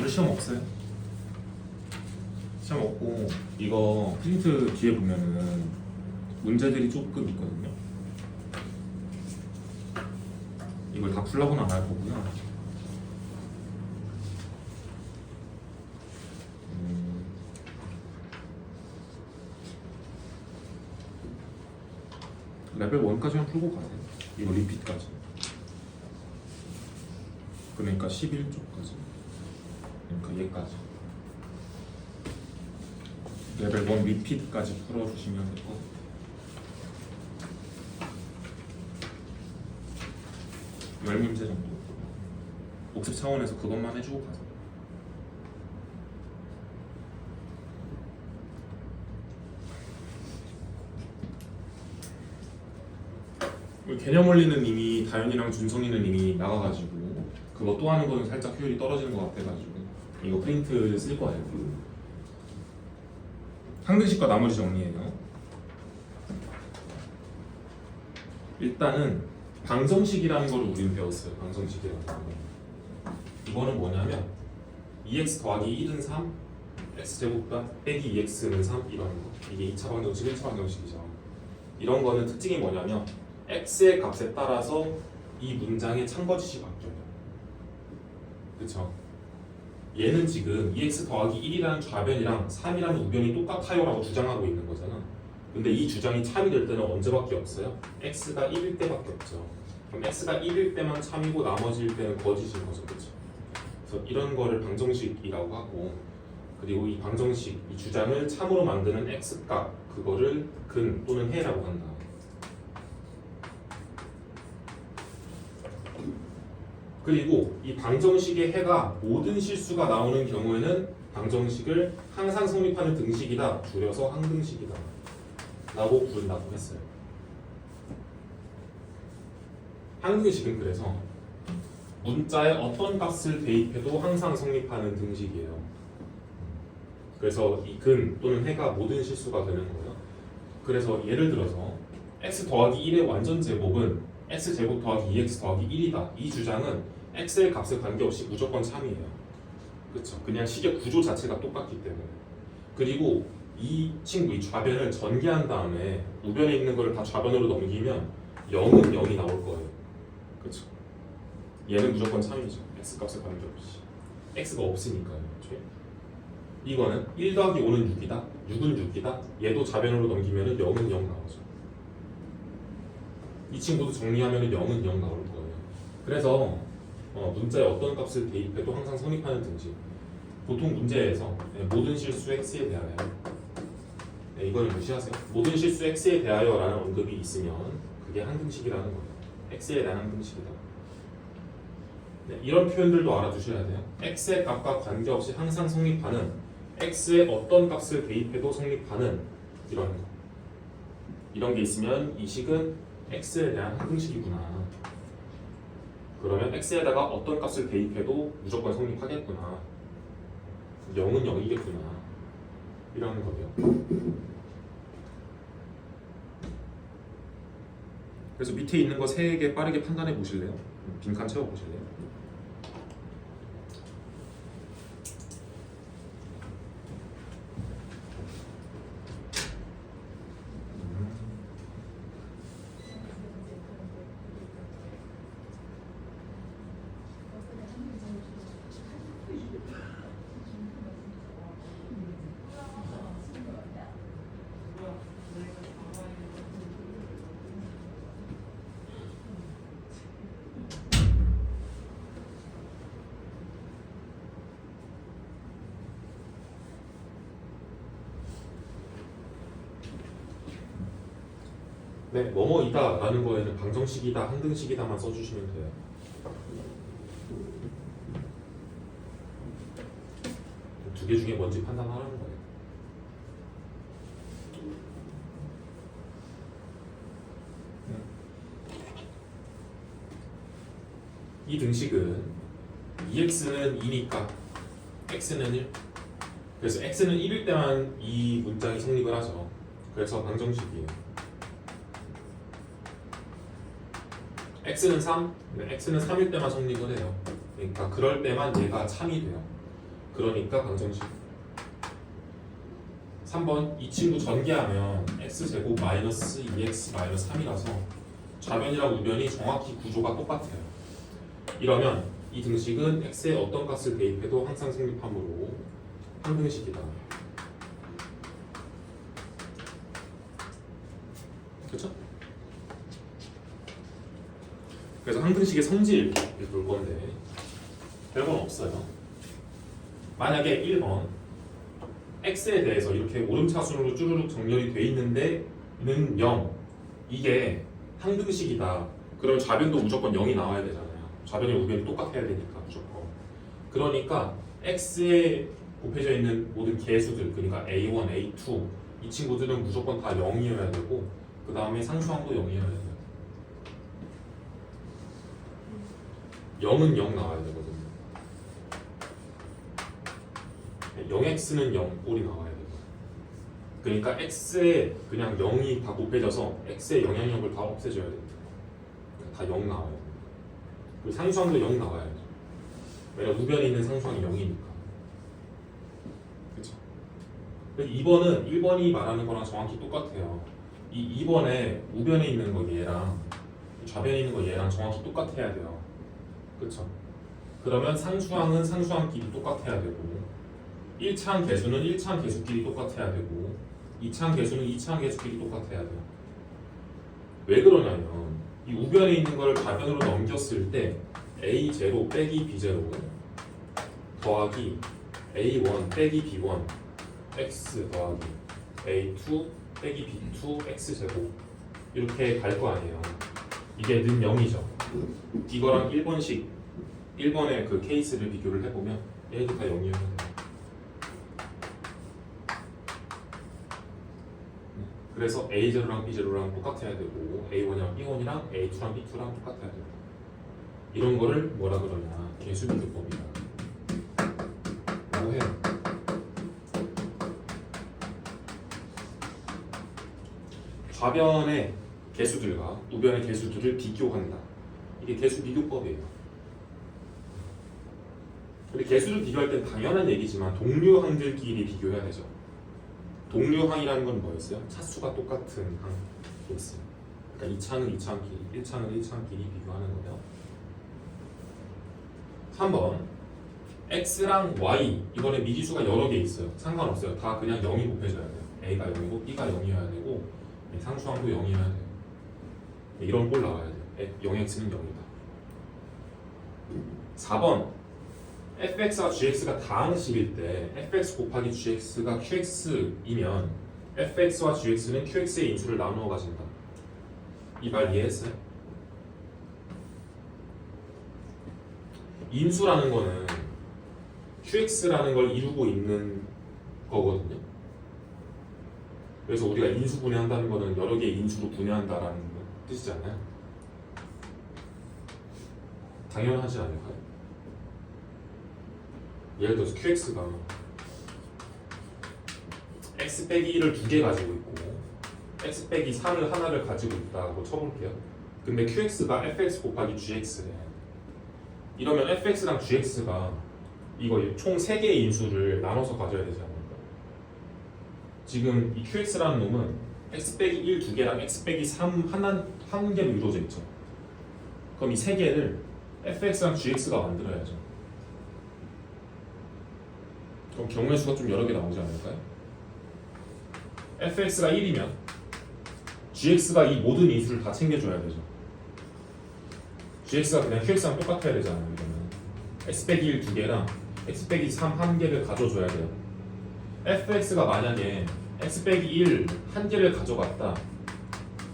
시험 없어요. 시험 없고 이거 프린트 뒤에 보면은 문제들이 조금 있거든요. 이걸 다 풀라고는 안 할 거고요. 레벨 1까지만 풀고 가세요. 이거 리핏까지. 그러니까 11쪽까지. 그러니까 얘까지. 레벨 1 리핏까지 풀어주시면 될 것 같아요. 열 문제 정도. 복습 차원에서 그것만 해주고 가세요. 개념 원리는 이미 다현이랑 준성이는 이미 나가가지고 그거 또 하는 거는 살짝 효율이 떨어지는 것 같아가지고 이거 프린트 쓸 거예요. 항등식과 나머지 정리해요. 일단은 방정식이라는 걸 우리는 배웠어요. 방정식이라는 거. 이거는 뭐냐면 2x 더하기 1은 3, x제곱과 빼기 2x는 3 이런 거. 이게 2차 방정식, 1차 방정식이죠. 이런 거는 특징이 뭐냐면 x의 값에 따라서 이 문장의 참거짓이 바뀌어요. 그쵸? 얘는 지금 2x 더하기 1이라는 좌변이랑 3이라는 우변이 똑같아요 라고 주장하고 있는 거잖아. 근데 이 주장이 참이 될 때는 언제밖에 없어요? x가 1일 때밖에 없죠. 그럼 x가 1일 때만 참이고 나머지일 때는 거짓인 거죠. 그쵸? 그래서 이런 거를 방정식이라고 하고, 그리고 이 방정식, 이 주장을 참으로 만드는 x값, 그거를 근 또는 해라고 한다. 그리고 이 방정식의 해가 모든 실수가 나오는 경우에는 방정식을 항상 성립하는 등식이다, 줄여서 항등식이다 라고 부른다고 했어요. 항등식은 그래서 문자에 어떤 값을 대입해도 항상 성립하는 등식이에요. 그래서 이 근 또는 해가 모든 실수가 되는 거예요. 그래서 예를 들어서 x 더하기 1의 완전 제곱은 x제곱 더하기 2x 더하기 1이다. 이 주장은 x의 값에 관계없이 무조건 참이에요. 그렇죠? 그냥 식의 구조 자체가 똑같기 때문에. 그리고 이 친구, 이 좌변을 전개한 다음에 우변에 있는 걸 다 좌변으로 넘기면 0은 0이 나올 거예요. 그렇죠? 얘는 무조건 참이죠. x 값에 관계없이. x가 없으니까요. 그렇죠? 이거는 1 더하기 5는 6이다. 6은 6이다. 얘도 좌변으로 넘기면 0은 0 나오죠. 이 친구도 정리하면 0은 0 나올 거예요. 그래서 문자에 어떤 값을 대입해도 항상 성립하는 등식. 보통 문제에서 모든 실수 x에 대하여, 이거는 무시하세요. 모든 실수 x에 대하여 라는 언급이 있으면 그게 항등식이라는 거예요. x에 대한 항등식이다. 이런 표현들도 알아두셔야 돼요. x의 값과 관계없이 항상 성립하는, x에 어떤 값을 대입해도 성립하는 이런 거. 이런 게 있으면 이 식은 x에 대한 항등식이구나. 그러면 x에다가 어떤 값을 대입해도 무조건 성립하겠구나. 0은 0이겠구나. 이라는 거예요. 그래서 밑에 있는 거 3개 빠르게 판단해 보실래요? 빈칸 채워 보실래요? 네, 뭐뭐이다 라는 거에는 방정식이다, 항등식이다만 써주시면 돼요. 두 개 중에 뭔지 판단하라는 거예요. 이 등식은 2x는 2니까 x는 1. 그래서 x는 1일 때만 이 문장이 성립을 하죠. 그래서 방정식이에요. x는 3, x는 3일 때만 성립을 해요. 그러니까 그럴 때만 얘가 참이 돼요. 그러니까 방정식. 3번 이 친구 전개하면 x제곱 마이너스 2x 마이너스 3이라서 좌변이랑 우변이 정확히 구조가 똑같아요. 이러면 이 등식은 x의 어떤 값을 대입해도 항상 성립하므로 항등식이다. 그렇죠? 그래서 항등식의 성질을 볼 건데 별건 없어요. 만약에 1번 x에 대해서 이렇게 오름차순으로 쭈루룩 정렬이 돼 있는데는 0 이게 항등식이다. 그럼 좌변도 무조건 0이 나와야 되잖아요. 좌변이 우변이 똑같아야 되니까 무조건. 그러니까 x에 곱해져 있는 모든 계수들 그러니까 a1, a2 이 친구들은 무조건 다 0이어야 되고 그 다음에 상수항도 0이어야 돼요. 0은 0 나와야 되거든요. 0x는 0 꼴이 나와야 돼요. 그러니까 x에 그냥 0이 다 곱해져서 x의 영향력을 다 없애줘야 됩니다. 다 0 나와야 돼요. 그리고 상수항도 0 나와야죠. 왜냐면 우변에 있는 상수항이 0이니까. 그렇죠? 2번은 1번이 말하는 거랑 정확히 똑같아요. 이 2번에 우변에 있는 거 얘랑 좌변에 있는 거 얘랑 정확히 똑같아야 돼요. 그렇죠? 그러면 상수항은 상수항끼리 똑같아야 되고 1차항 계수는 1차항 계수끼리 똑같아야 되고 2차항 계수는 2차항 계수끼리 똑같아야 돼요. 왜 그러냐면 이 우변에 있는 걸 좌변으로 넘겼을 때 A0 빼기 B0 더하기 A1 빼기 B1 X 더하기 A2 빼기 B2 X제곱 이렇게 갈 거 아니에요. 이게 는 0이죠. 이거랑 1번의 그 케이스를 비교를 해보면 얘도 다 0이어야 돼요. 그래서 A0랑 B0랑 똑같아야 되고 A1이랑 B1이랑 A2랑 B2랑 똑같아야 되고 이런 거를 뭐라 그러냐 계수비교법이다 라고 해요. 좌변의 개수들과 우변의 개수들을 비교한다. 이게 계수비교법이에요. 근데 개수를 비교할 땐 당연한 얘기지만 동류항들끼리 비교해야 되죠. 동류항이라는 건 뭐였어요? 차수가 똑같은 항이 있어요. 그러니까 2차는 2차항끼리, 1차는 1차항끼리 비교하는 거예요. 3번 x랑 y 이번에 미지수가 여러 개 있어요. 상관없어요. 다 그냥 0이 곱해져야 돼요. a가 0이고 b가 0이어야 되고 상수항도 0이어야 돼요. 이런 꼴 나와야 돼요. 0x는 0이다. 4번 fx와 gx가 다 항식일 때 fx 곱하기 gx가 qx이면 fx와 gx는 qx의 인수를 나누어 가진다. 이 말 이해했어요? 인수라는 거는 qx라는 걸 이루고 있는 거거든요. 그래서 우리가 인수 분해한다는 거는 여러 개의 인수로 분해한다라는 뜻이잖아요. 당연하지 않을까요? 예를 들어서 qx가 x 빼기 1을 2개 가지고 있고 x 빼기 3을 하나를 가지고 있다고 쳐볼게요. 근데 qx가 fx 곱하기 gx래. 이러면 fx랑 gx가 이거 총 3개의 인수를 나눠서 가져야 되지 않을까? 지금 이 qx라는 놈은 x 빼기 1 2개랑 x 빼기 3 한 개로 이루어져 있죠. 그럼 이 3개를 fx랑 gx가 만들어야죠. 그럼 경우의 수가 좀 여러 개 나오지 않을까요? fx가 1이면 gx가 이 모든 인수를 다 챙겨줘야 되죠. gx가 그냥 qx랑 똑같아야 되잖아요. 이러면 x 빼기 1 2개랑 x 빼기 3 1개를 가져줘야 돼요. fx가 만약에 x 빼기 1 1개를 가져갔다.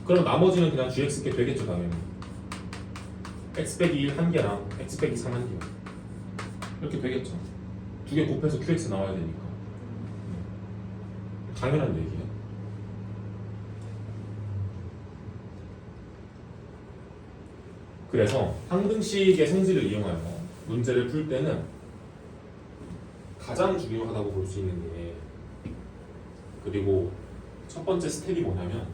그럼 나머지는 그냥 gx께 되겠죠 당연히. x 빼기 1 1개랑 x 빼기 3 1개 이렇게 되겠죠. 2개 곱해서 qx 나와야 되니까. 당연한 얘기예요. 그래서 항등식의 성질을 이용하여 문제를 풀 때는 가장 중요하다고 볼 수 있는 게 그리고 첫 번째 스텝이 뭐냐면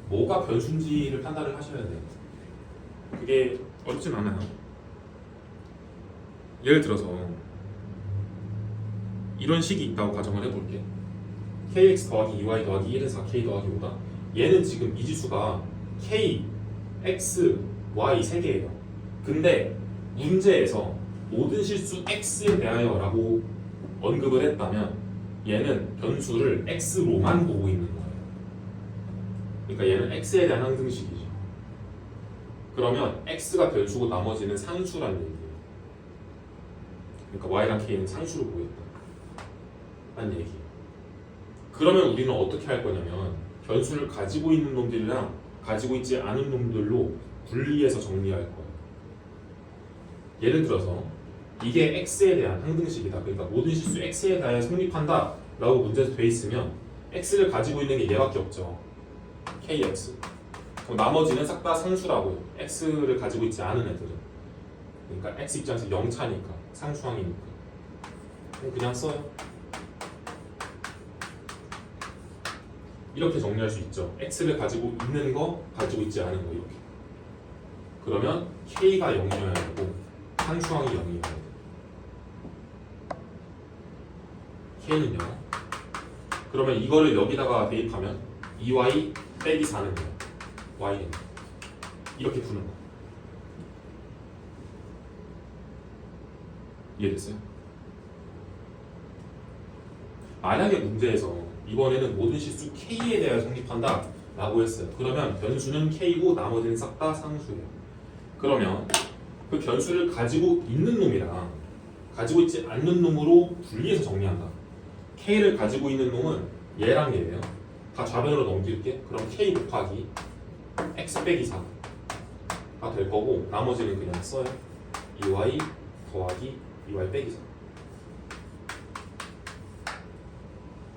뭐가 변수인지를 판단을 하셔야 돼요. 그게 어렵진 않아요. 예를 들어서 이런 식이 있다고 가정을 해볼게. kx 더하기 2y 더하기 1은 4k 더하기 5다. 얘는 지금 미지수가 k, x, y 3개예요. 근데 문제에서 모든 실수 x에 대하여 라고 언급을 했다면 얘는 변수를 x로만 보고 있는 거예요. 그러니까 얘는 x에 대한 항등식이죠. 그러면 x가 변수고 나머지는 상수라는 얘기예요. 그러니까 y랑 k는 상수로 보였다 라는 얘기예요. 그러면 우리는 어떻게 할 거냐면 변수를 가지고 있는 놈들이랑 가지고 있지 않은 놈들로 분리해서 정리할 거예요. 예를 들어서 이게 x에 대한 항등식이다. 그러니까 모든 실수 x에 대하여 성립한다 라고 문제에서 돼 있으면 x를 가지고 있는 게 얘밖에 없죠. kx. 그럼 나머지는 싹 다 상수라고요. x를 가지고 있지 않은 애들은. 그러니까 x 입장에서 0차니까 상수항이니까. 그럼 그냥 써요. 이렇게 정리할 수 있죠. x를 가지고 있는 거, 가지고 있지 않은 거 이렇게. 그러면 k가 0이어야 되고 상수항이 0이어야 돼. k는 0. 그러면 이거를 여기다가 대입하면 2y 빼기 4는 돼요. y는 이렇게 푸는 거. 이해됐어요? 만약에 문제에서 이번에는 모든 실수 k에 대하여 성립한다 라고 했어요. 그러면 변수는 k고 나머지는 싹 다 상수예요. 그러면 그 변수를 가지고 있는 놈이랑 가지고 있지 않는 놈으로 분리해서 정리한다. k를 가지고 있는 놈은 얘랑 얘예요. 다 좌변으로 넘길게. 그럼 k 곱하기 x 빼기 4가 될 거고 나머지는 그냥 써요. 2y 더하기 2y 빼기 4.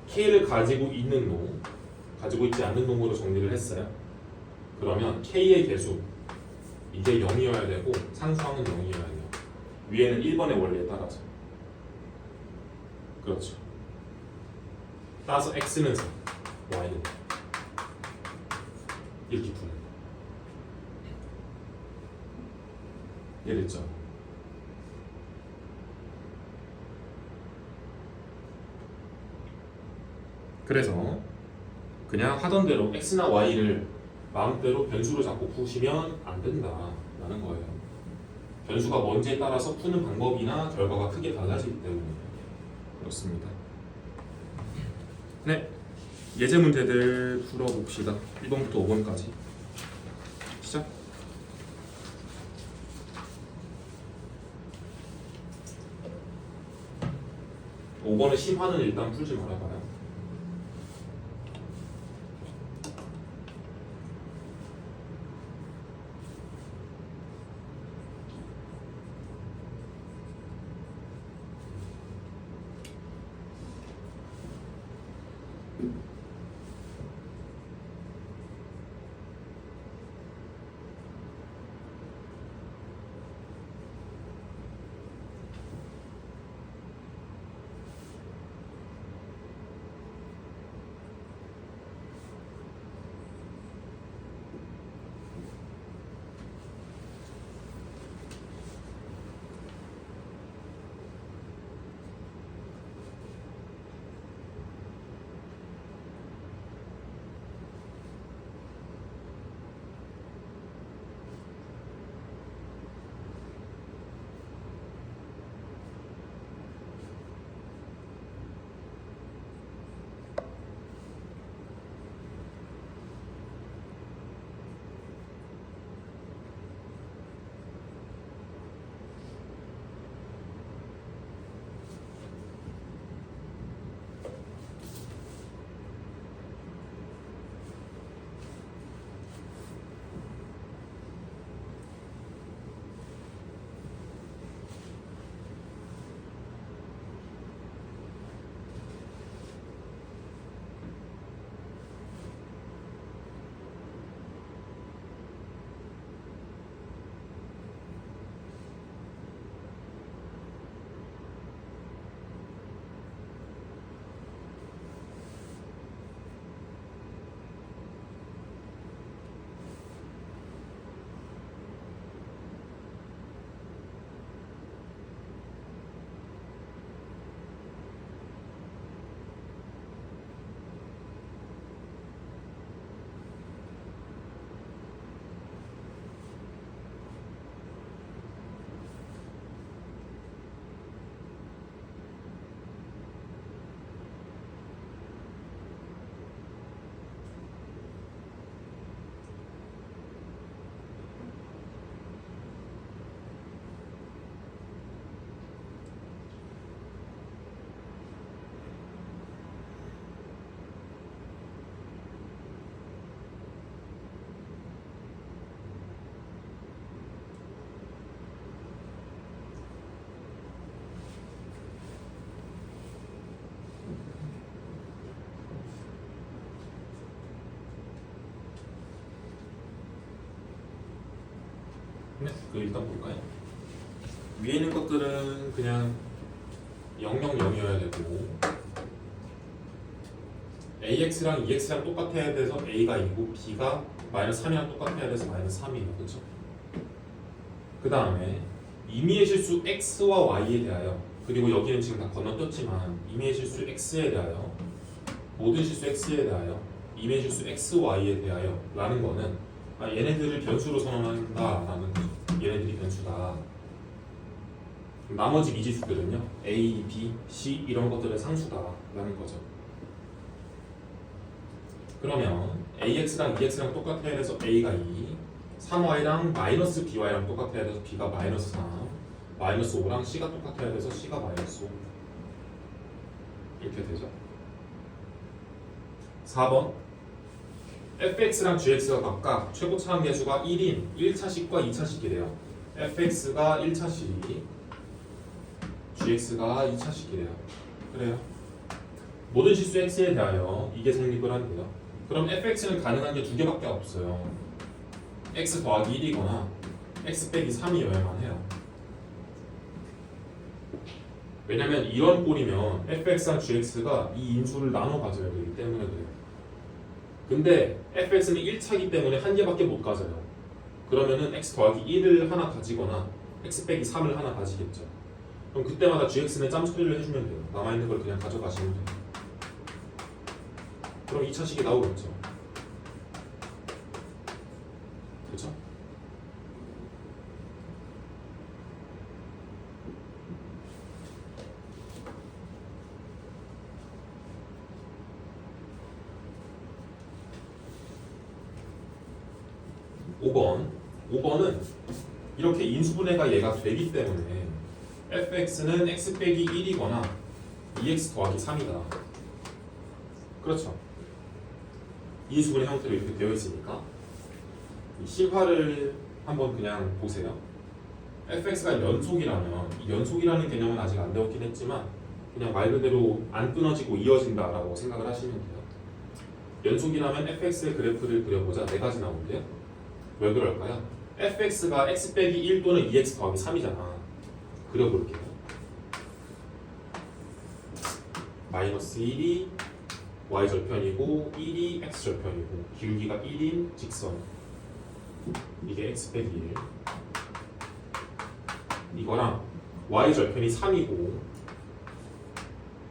k를 가지고 있는 놈, 가지고 있지 않는 놈으로 정리를 했어요. 그러면 k의 개수 이게 0이어야 되고 상수항은 0이어야 돼요. 위에는 1번의 원리에 따라서. 그렇죠. 따라서 x는 4, y는 이렇게 푸는 거. 이해됐죠? 그래서 그냥 하던 대로 x나 y를 마음대로 변수로 잡고 푸시면 안 된다라는 거예요. 변수가 뭔지에 따라서 푸는 방법이나 결과가 크게 달라지기 때문에 그렇습니다. 네, 예제 문제들 풀어봅시다. 1번부터 5번까지 시작. 5번의 심화는 일단 풀지 말아봐요. 네, 그 일단 볼까요? 위에 있는 것들은 그냥 000이어야 되고 AX랑 EX랑 똑같아야 돼서 A가 2고 B가 마이너스 3이랑 똑같아야 돼서 마이너스 3이에요. 그렇죠? 그 다음에 임의의 실수 X와 Y에 대하여 그리고 여기는 지금 다 건너뛰었지만 임의의 실수 X에 대하여 모든 실수 X에 대하여 임의의 실수 X, Y에 대하여 라는 거는 얘네들을 변수로 선언한다 라는 거죠. 얘네들이 변수다. 나머지 미지수들은요 A, B, C 이런 것들은 상수다 라는 거죠. 그러면 AX랑 EX랑 똑같아야 돼서 A가 2 3Y랑 마이너스 BY랑 똑같아야 돼서 B가 마이너스 3 마이너스 5랑 C가 똑같아야 돼서 C가 마이너스 5 이렇게 되죠. 4번 fx랑 gx가 각각 최고차 함계수가 1인 1차식과 2차식이래요. fx가 1차식 gx가 2차식이래요. 그래요. 모든 실수 x에 대하여 이게 성립을 한대요. 그럼 fx는 가능한 게 두 개밖에 없어요. x 더하기 1이거나 x 빼기 3이어야만 해요. 왜냐면 이런 꼴이면 fx랑 gx가 이 인수를 나눠 가져야 되기 때문에 그래요. 근데 fx는 1차이기 때문에 한 개밖에 못 가져요. 그러면은 x 더하기 1을 하나 가지거나 x 빼기 3을 하나 가지겠죠. 그럼 그때마다 gx는 짬 처리를 해주면 돼요. 남아있는 걸 그냥 가져가시면 돼요. 그럼 2차식이 나오겠죠. 그렇죠? (5번) 은 이렇게 인수분해가 얘가 되기 때문에 fx는 x 빼기 1이거나 2x 더하기 3이다. 그렇죠. 인수분해 형태로 이렇게 되어 있으니까 이 실화를 한번 그냥 보세요. fx가 연속이라면 이 연속이라는 개념은 아직 안 되었긴 했지만 그냥 말 그대로 안 끊어지고 이어진다라고 생각을 하시면 돼요. 연속이라면 fx의 그래프를 그려보자. 네 가지 나오는데요. 왜 그럴까요? fx가 x 빼기 1 또는 2x 더하기 3이잖아. 그려볼게요. 마이너스 1이 y절편이고 1이 x절편이고 기울기가 1인 직선 이게 x 빼기 1 이거랑 y절편이 3이고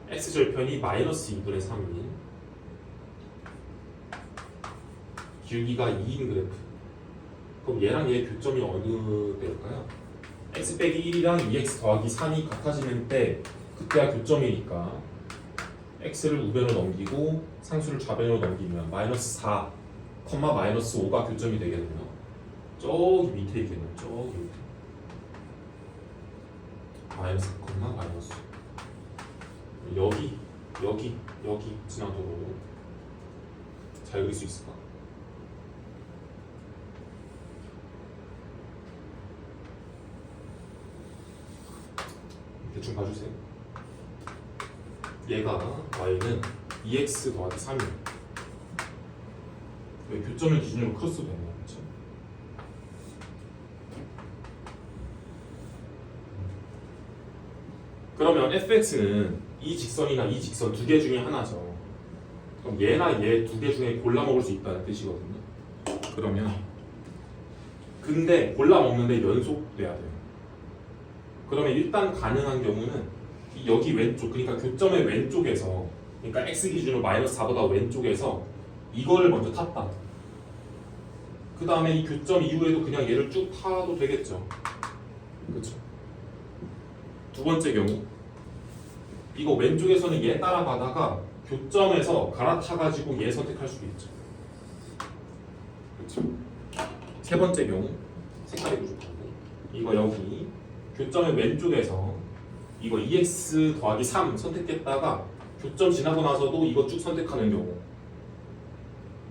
x절편이 마이너스 2분의 3인 기울기가 2인 그래프. 그럼 얘랑 얘의 교점이 어느 때일까요? x 빼기 1이랑 2x 더하기 3이 같아지는 때 그때가 교점이니까 x를 우변으로 넘기고 상수를 좌변으로 넘기면 마이너스 4, 마이너스 5가 교점이 되겠네요. 저기 밑에 있겠네요. 저기 밑에 마이너스 4, 마이너스 여기 지나도록 잘 그릴 수 있을까? 대충 봐주세요. 얘가 y는 2x 더하기 3이에요. 교점을 기준으로 크로스 되네요. 그렇죠? 그러면 fx는 이 직선이나 이 직선 두 개 중에 하나죠. 그럼 얘나 얘 두 개 중에 골라 먹을 수 있다는 뜻이거든요. 그러면 근데 골라 먹는데 연속돼야 돼요. 그러면 일단 가능한 경우는 여기 왼쪽, 그러니까 교점의 왼쪽에서, 그러니까 x 기준으로 마이너스 4보다 왼쪽에서 이거를 먼저 탔다. 그 다음에 이 교점 이후에도 그냥 얘를 쭉 타도 되겠죠. 그렇죠. 두 번째 경우 이거 왼쪽에서는 얘 따라가다가 교점에서 갈아타가지고 얘 선택할 수도 있죠. 그렇죠. 세 번째 경우 색깔이 부족하고 이거 여기 교점의 왼쪽에서 이거 2x 더하기 3 선택했다가 교점 지나고 나서도 이거 쭉 선택하는 경우.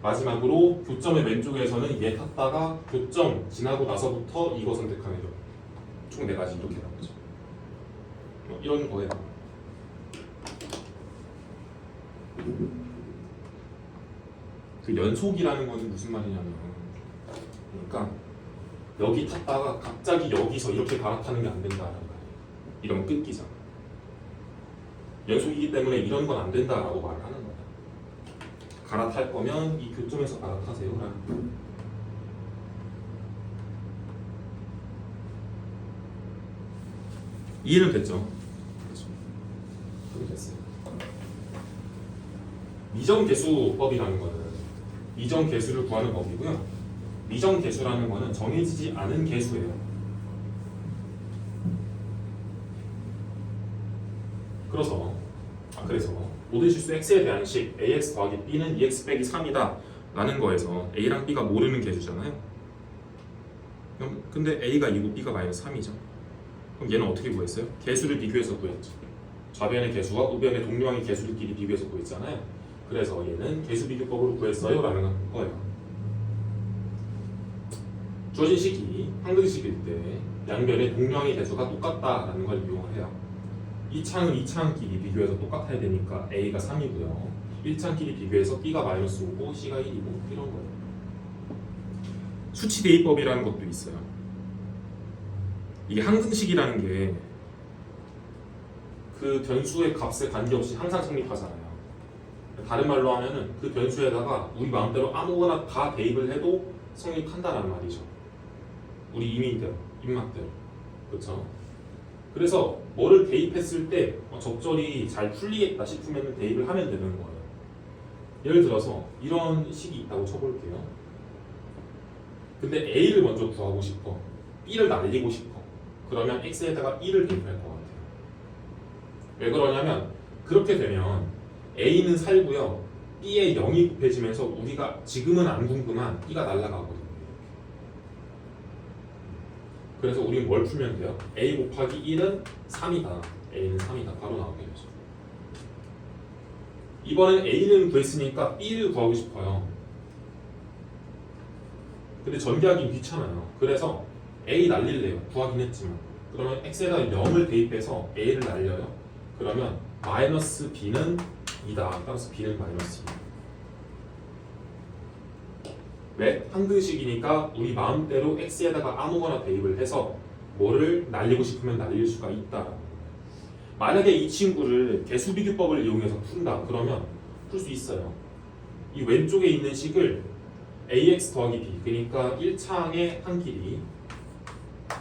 마지막으로 교점의 왼쪽에서는 얘 탔다가 교점 지나고 나서부터 이거 선택하는 경우. 총 4가지 이렇게 나오죠. 이런 거예요. 그 연속이라는 것은 무슨 말이냐면, 그러니까 여기 탔다가 갑자기 여기서 이렇게 갈아타는 게 안 된다는 거예요. 이러면 끊기잖아. 연속이기 때문에 이런 건 안 된다라고 말을 하는 거야. 갈아탈 거면 이 교점에서 갈아타세요라는 거야. 이해는 됐죠? 그렇죠. 그럼 됐어요. 미정계수법이라는 거는 미정계수를 구하는 법이고요. 미정계수라는 거는 정해지지 않은 계수예요. 그래서 모든 실수 x에 대한 식 ax 더하기 b는 2x 빼기 3이다 라는 거에서 a랑 b가 모르는 계수잖아요. 근데 a가 2고 b가 마이너스 3이죠. 그럼 얘는 어떻게 구했어요? 계수를 비교해서 구했죠. 좌변의 계수와 우변의 동류항의 계수들끼리 비교해서 구했잖아요. 그래서 얘는 계수 비교법으로 구했어요 라는 거예요. 주어진 식이 항등식일 때 양변의 동류항의 계수가 똑같다라는 걸 이용해요. 2창은 2창끼리 비교해서 똑같아야 되니까 a가 3이고요. 1창끼리 비교해서 b가 마이너스 5고 c가 1이고 이런 거예요. 수치 대입법이라는 것도 있어요. 이게 항등식이라는 게 그 변수의 값에 관계없이 항상 성립하잖아요. 다른 말로 하면은 그 변수에다가 우리 마음대로 아무거나 다 대입을 해도 성립한다라는 말이죠. 우리 임의대로, 입맛대로. 그렇죠? 그래서 뭐를 대입했을 때 적절히 잘 풀리겠다 싶으면 대입을 하면 되는 거예요. 예를 들어서 이런 식이 있다고 쳐볼게요. 근데 A를 먼저 구하고 싶어. B를 날리고 싶어. 그러면 X에다가 1을 대입할 것 같아요. 왜 그러냐면 그렇게 되면 A는 살고요. B에 0이 곱해지면서 우리가 지금은 안 궁금한 B가 날아가거든요. 그래서 우리는 뭘 풀면 돼요? A 곱하기 1은 3이다. A는 3이다. 바로 나오게 되죠. 이번엔 A는 구했으니까 B를 구하고 싶어요. 근데 전개하기 귀찮아요. 그래서 A 날릴래요. 구하긴 했지만. 그러면 X에다 0을 대입해서 A를 날려요. 그러면 마이너스 B는 2다. 따라서 B는 마이너스 2. 왜? 항등식이니까 우리 마음대로 X에다가 아무거나 대입을 해서 뭐를 날리고 싶으면 날릴 수가 있다. 만약에 이 친구를 개수비교법을 이용해서 푼다. 그러면 풀 수 있어요. 이 왼쪽에 있는 식을 ax 더하기 b, 그러니까 1차항의 항끼리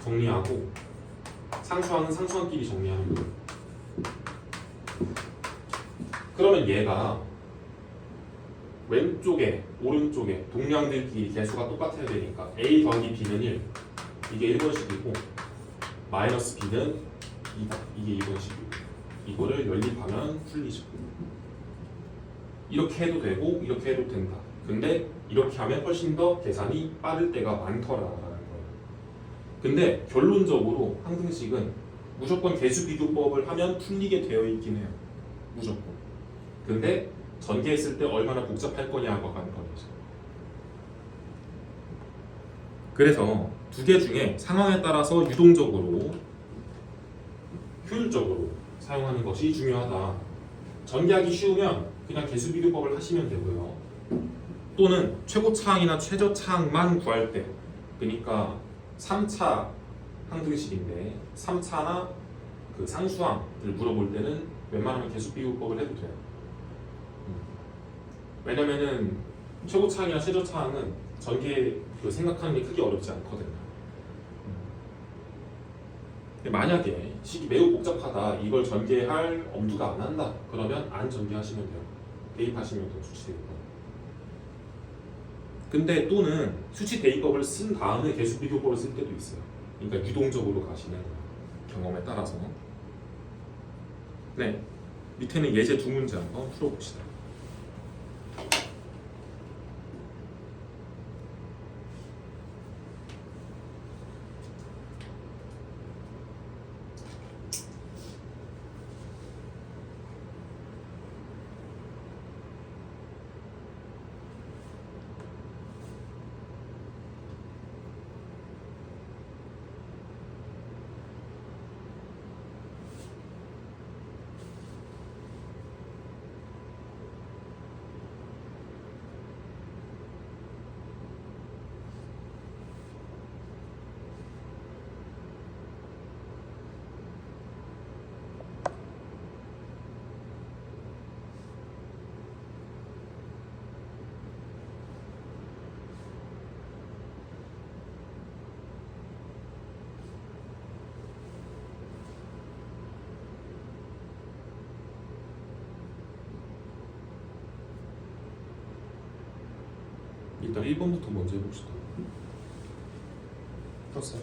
정리하고 상수항은 상수항끼리 정리하는 거예요. 그러면 얘가 왼쪽에 오른쪽에 동량들끼리 개수가 똑같아야 되니까 a 더하기 b는 1, 이게 1번식이고 마이너스 b는 2다. 이게 2번식이고 이거를 연립하면 풀리죠. 이렇게 해도 되고 이렇게 해도 된다. 근데 이렇게 하면 훨씬 더 계산이 빠를 때가 많더라라는 거예요. 근데 결론적으로 항등식은 무조건 개수비교법을 하면 풀리게 되어 있긴 해요. 무조건. 근데 전개했을 때 얼마나 복잡할 거냐고 하는 거죠. 그래서 두 개 중에 상황에 따라서 유동적으로 효율적으로 사용하는 것이 중요하다. 전개하기 쉬우면 그냥 개수비교법을 하시면 되고요. 또는 최고차항이나 최저차항만 구할 때, 그러니까 3차 항등식인데 3차나 그 상수항을 물어볼 때는 웬만하면 개수비교법을 해도 돼요. 왜냐면은 최고차항이나 최저차항은 전개 그 생각하는 게 크게 어렵지 않거든요. 근데 만약에 식이 매우 복잡하다, 이걸 전개할 엄두가 안 난다, 그러면 안 전개하시면 돼요. 대입하시면 더 수치대입법. 근데 또는 수치 대입법을 쓴 다음에 개수비교법을 쓸 때도 있어요. 그러니까 유동적으로 가시는 거예요. 경험에 따라서. 네, 밑에는 예제 두 문제 한번 풀어봅시다. 일단 1번부터 먼저 해봅시다. 풀었어요?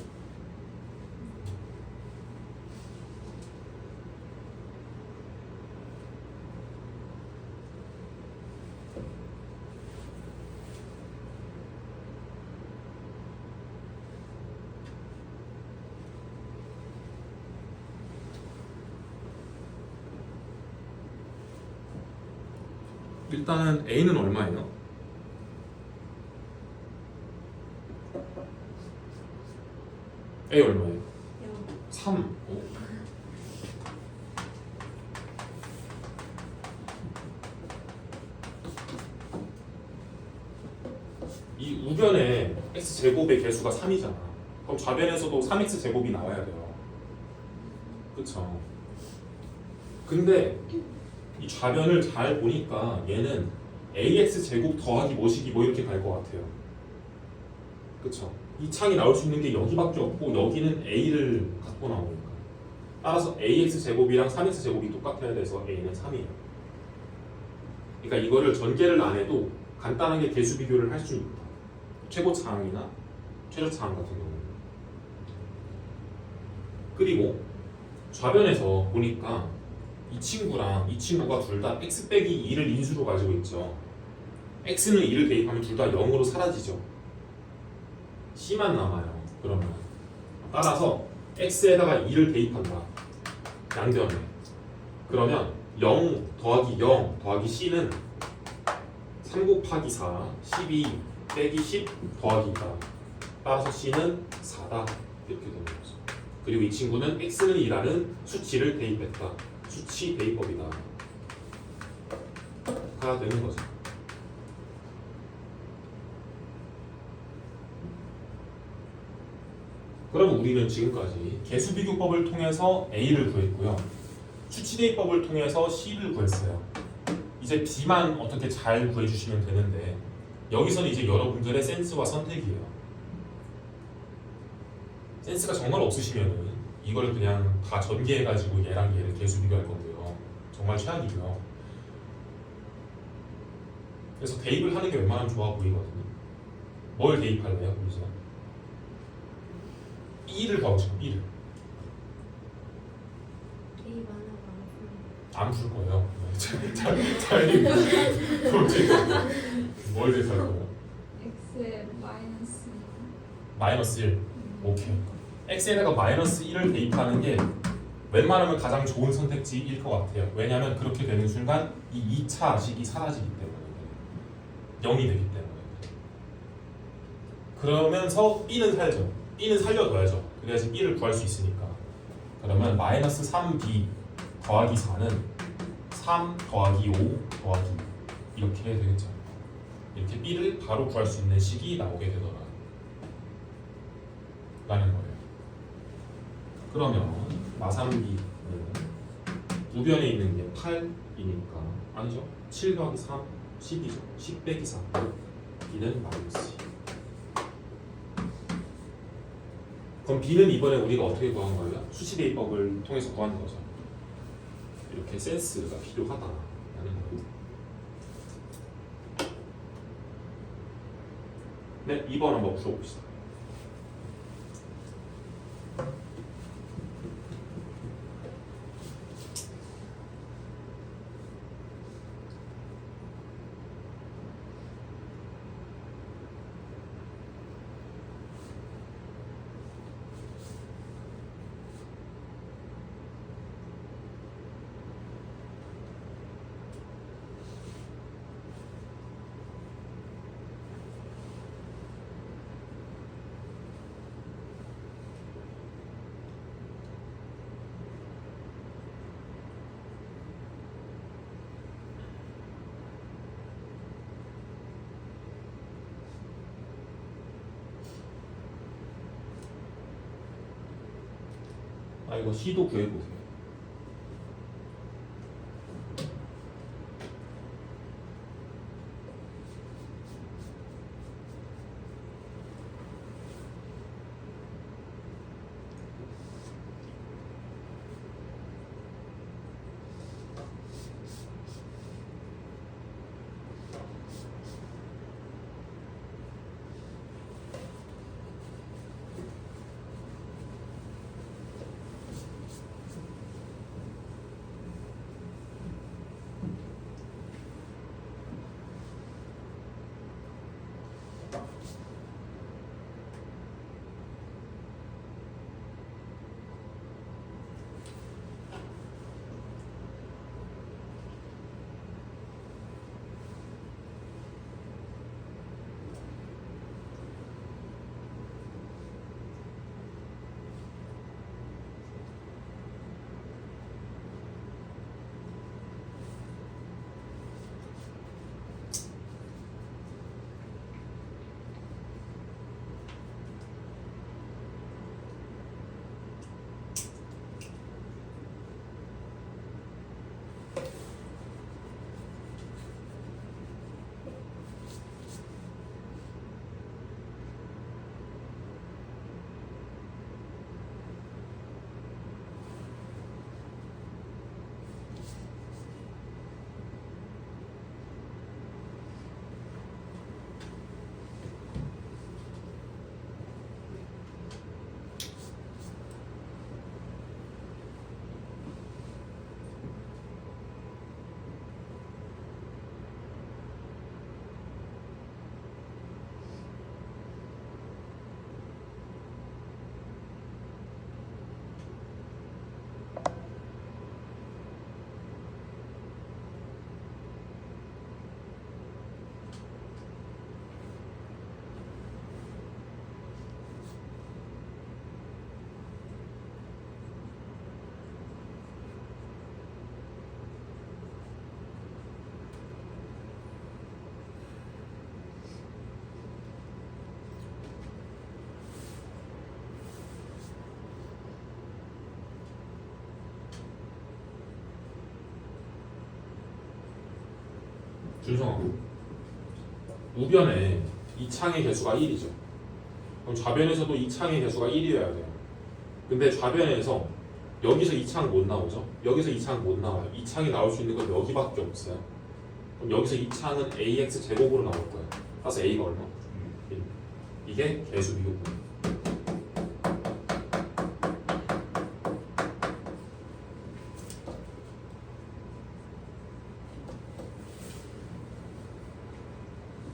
일단은 A는 얼마예요? A 얼마예요? 3. 오. 이 우변에 x제곱의 개수가 3이잖아. 그럼 좌변에서도 3x제곱이 나와야 돼요. 그쵸? 근데 이 좌변을 잘 보니까 얘는 ax제곱 더하기 뭐시기 뭐 이렇게 갈 것 같아요. 그쵸? 이 창이 나올 수 있는 게 여기밖에 없고 여기는 a를 갖고 나오니까 따라서 ax제곱이랑 3x제곱이 똑같아야 돼서 a는 3이에요. 그러니까 이거를 전개를 안 해도 간단하게 개수 비교를 할 수 있다. 최고차항이나 최저차항 같은 경우는. 그리고 좌변에서 보니까 이 친구랑 이 친구가 둘 다 x 빼기 2를 인수로 가지고 있죠. x는 2를 대입하면 둘 다 0으로 사라지죠. c만 남아요. 그러면 따라서 x에다가 2를 대입한다. 양변에. 그러면 0 더하기 0 더하기 c는 3 곱하기 4, 12 빼기 10 더하기 2다. 따라서 c는 4다. 이렇게 되는 거죠. 그리고 이 친구는 x는 2라는 수치를 대입했다. 수치 대입법이다. 가 되는 거죠. 그럼 우리는 지금까지 개수비교법을 통해서 A를 구했고요. 수치대입법을 통해서 C를 구했어요. 이제 B만 어떻게 잘 구해주시면 되는데 여기서는 이제 여러분들의 센스와 선택이에요. 센스가 정말 없으시면은 이거를 그냥 다 전개해가지고 얘랑 얘를 개수비교할 건데요. 정말 최악이고요. 그래서 대입을 하는 게 웬만하면 좋아 보이거든요. 뭘 대입할래요? 그래서 B를 가고 싶어. B를 안 풀 거예요. 잘 뭘 대입할 거예요? x에 마이너스 마이너스 1. 오케이. x에다가 마이너스 1을 대입하는 게 웬만하면 가장 좋은 선택지일 것 같아요. 왜냐하면 그렇게 되는 순간 이 2차 식이 사라지기 때문에 0이 되기 때문에. 그러면서 B는 살죠. B는 살려둬야죠. 그래야지 B를 구할 수 있으니까. 그러면 마이너스 3B 더하기 4는 3 더하기 5 더하기 2 이렇게 되겠죠. 이렇게 B를 바로 구할 수 있는 식이 나오게 되더라 라는 거예요. 그러면 마삼비는 우변에 있는 게 8이니까 아니죠? 7 더하기 3 10이죠. 10 빼기 4 B는 마이너스 2. 그럼 B는 이번에 우리가 어떻게 구한 거예요? 수치대입법을 통해서 구한 거죠. 이렇게 센스가 필요하다라는 거예요. 네, 2번 한번 풀어봅시다. 아 이거 C도 구해보세요. 준성아, 우변에 이 창의 개수가 1이죠. 그럼 좌변에서도 이 창의 개수가 1이어야 돼요. 근데 좌변에서 여기서 이 창 못 나오죠? 여기서 이 창 못 나와요. 이 창이 나올 수 있는 건 여기밖에 없어요. 그럼 여기서 이 창은 ax 제곱으로 나올 거예요. 따라서 a가 얼마? 1. 이게 개수 비교분.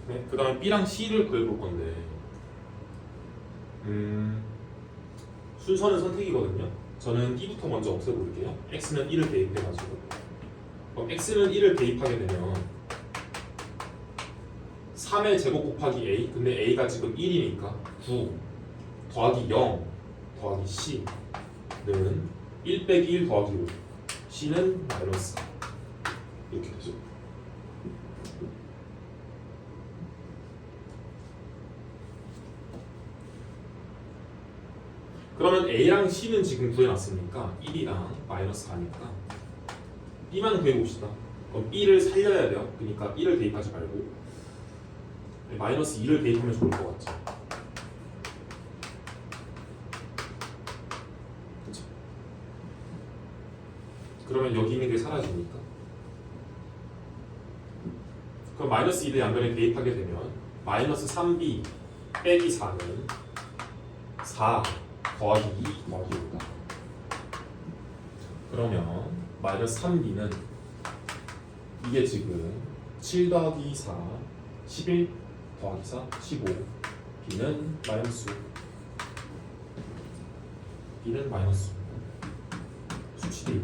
네, 그 다음에 B랑 C를 구해볼 건데 순서는 선택이거든요. 저는 B부터 먼저 없애볼게요. X는 1을 대입해가지고 그럼 X는 1을 대입하게 되면 3의 제곱 곱하기 A, 근데 A가 지금 1이니까 9 더하기 0 더하기 C는 1 빼기 1 더하기 5 C는 마이너스 4 이렇게 되죠. 그러면 A랑 C는 지금 구해놨으니까 1이랑 마이너스 4니까 B만 구해봅시다. 그럼 B를 살려야 돼요. 그러니까 1을 대입하지 말고 마이너스 2를 대입하면 좋을 것 같죠. 그쵸? 그러면 여기 있는 게 사라지니까 그럼 마이너스 2를 양변에 대입하게 되면 마이너스 3B 빼기 4는 4 더하기 2 더하기 5다. 그러면 마이너스 3b는 이게 지금 7 더하기 4 11 더하기 4 15 b는 마이너스 5 b는 마이너스 5 수치들이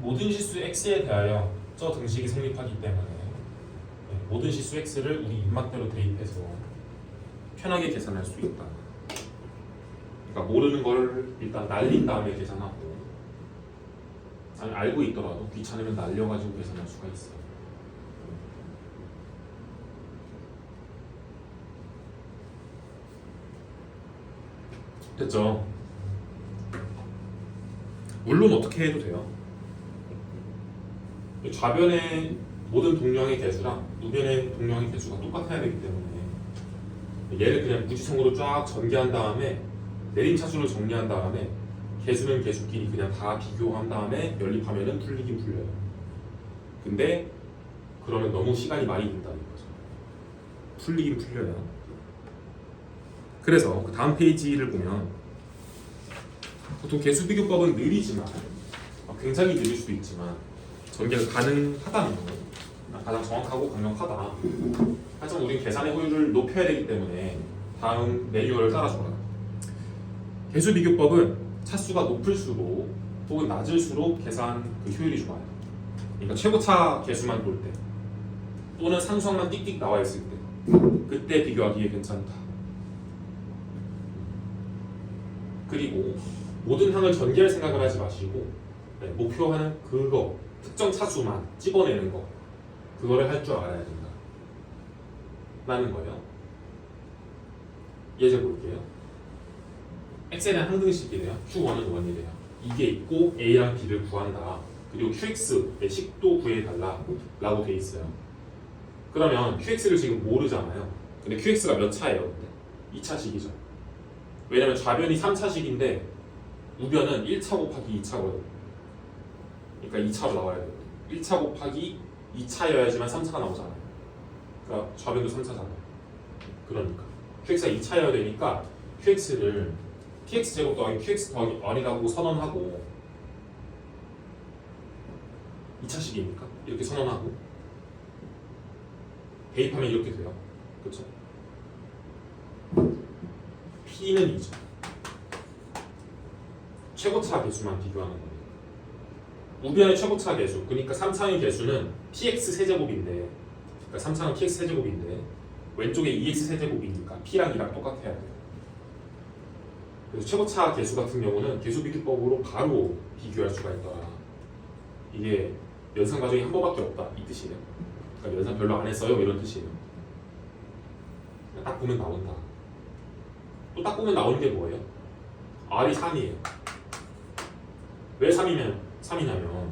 모든 실수 x에 대하여 저 등식이 성립하기 때문에 모든 실수 x를 우리 입맛대로 대입해서 편하게 계산할 수 있다. 그러니까 모르는 걸 일단 날린 다음에 계산하고 아니 알고 있더라도 귀찮으면 날려가지고 계산할 수가 있어요. 됐죠? 물론 어떻게 해도 돼요. 좌변의 모든 동량의 개수랑 우변의 동량의 개수가 똑같아야 되기 때문에 얘를 그냥 무지성으로 쫙 전개한 다음에 내림차수를 정리한 다음에 개수는 개수끼리 그냥 다 비교한 다음에 연립하면은 풀리긴 풀려요. 근데 그러면 너무 시간이 많이 든다는 거죠. 풀리긴 풀려요. 그래서 그 다음 페이지를 보면 보통 개수비교법은 느리지만 굉장히 느릴 수도 있지만 전개가 가능하다는 거 가장 정확하고 강력하다. 하지만 우리는 계산의 효율을 높여야 되기 때문에 다음 매뉴얼을 따라줘라. 개수비교법은 차수가 높을수록 혹은 낮을수록 계산 그 효율이 좋아요. 그러니까 최고차 개수만 볼 때 또는 상수항만 띡띡 나와 있을 때 그때 비교하기에 괜찮다. 그리고 모든 항을 전개할 생각을 하지 마시고 목표하는 그거 특정 차수만 집어내는 거 그거를 할 줄 알아야 된다 라는 거예요. 예제 볼게요. x에는 항등식이래요. q1은 1이래요. 이게 있고 a랑 b를 구한다. 그리고 qx의 식도 구해달라 라고 돼 있어요. 그러면 qx를 지금 모르잖아요. 근데 qx가 몇 차예요? 근데 2차식이죠. 왜냐면 좌변이 3차식인데 우변은 1차 곱하기 2차거든요. 그러니까 2차로 나와야 돼요. 1차 곱하기 2차여야지만 3차가 나오잖아요. 그러니까 좌변도 3차잖아요. 그러니까 qx가 2차여야 되니까 qx를 tx 제곱 더하기 qx 더하기 r이라고 선언하고 2차식이니까 이렇게 선언하고 대입하면 이렇게 돼요. 그렇죠? P는 2죠. 최고차 개수만 비교하는 거예요. 우변의 최고차 개수, 그러니까 3차의 개수는 px 세제곱인데, 그러니까 3차는 px 세제곱인데 왼쪽에 2x 세제곱이니까 p랑 2랑 똑같아야 돼요. 그래서 최고차 개수 같은 경우는 개수비교법으로 바로 비교할 수가 있더라. 이게 연산 과정이 한 번밖에 없다 이 뜻이에요. 그러니까 연산 별로 안 했어요 이런 뜻이에요. 딱 보면 나온다. 또 딱 보면 나오는 게 뭐예요? R이 3이에요. 왜 3이냐면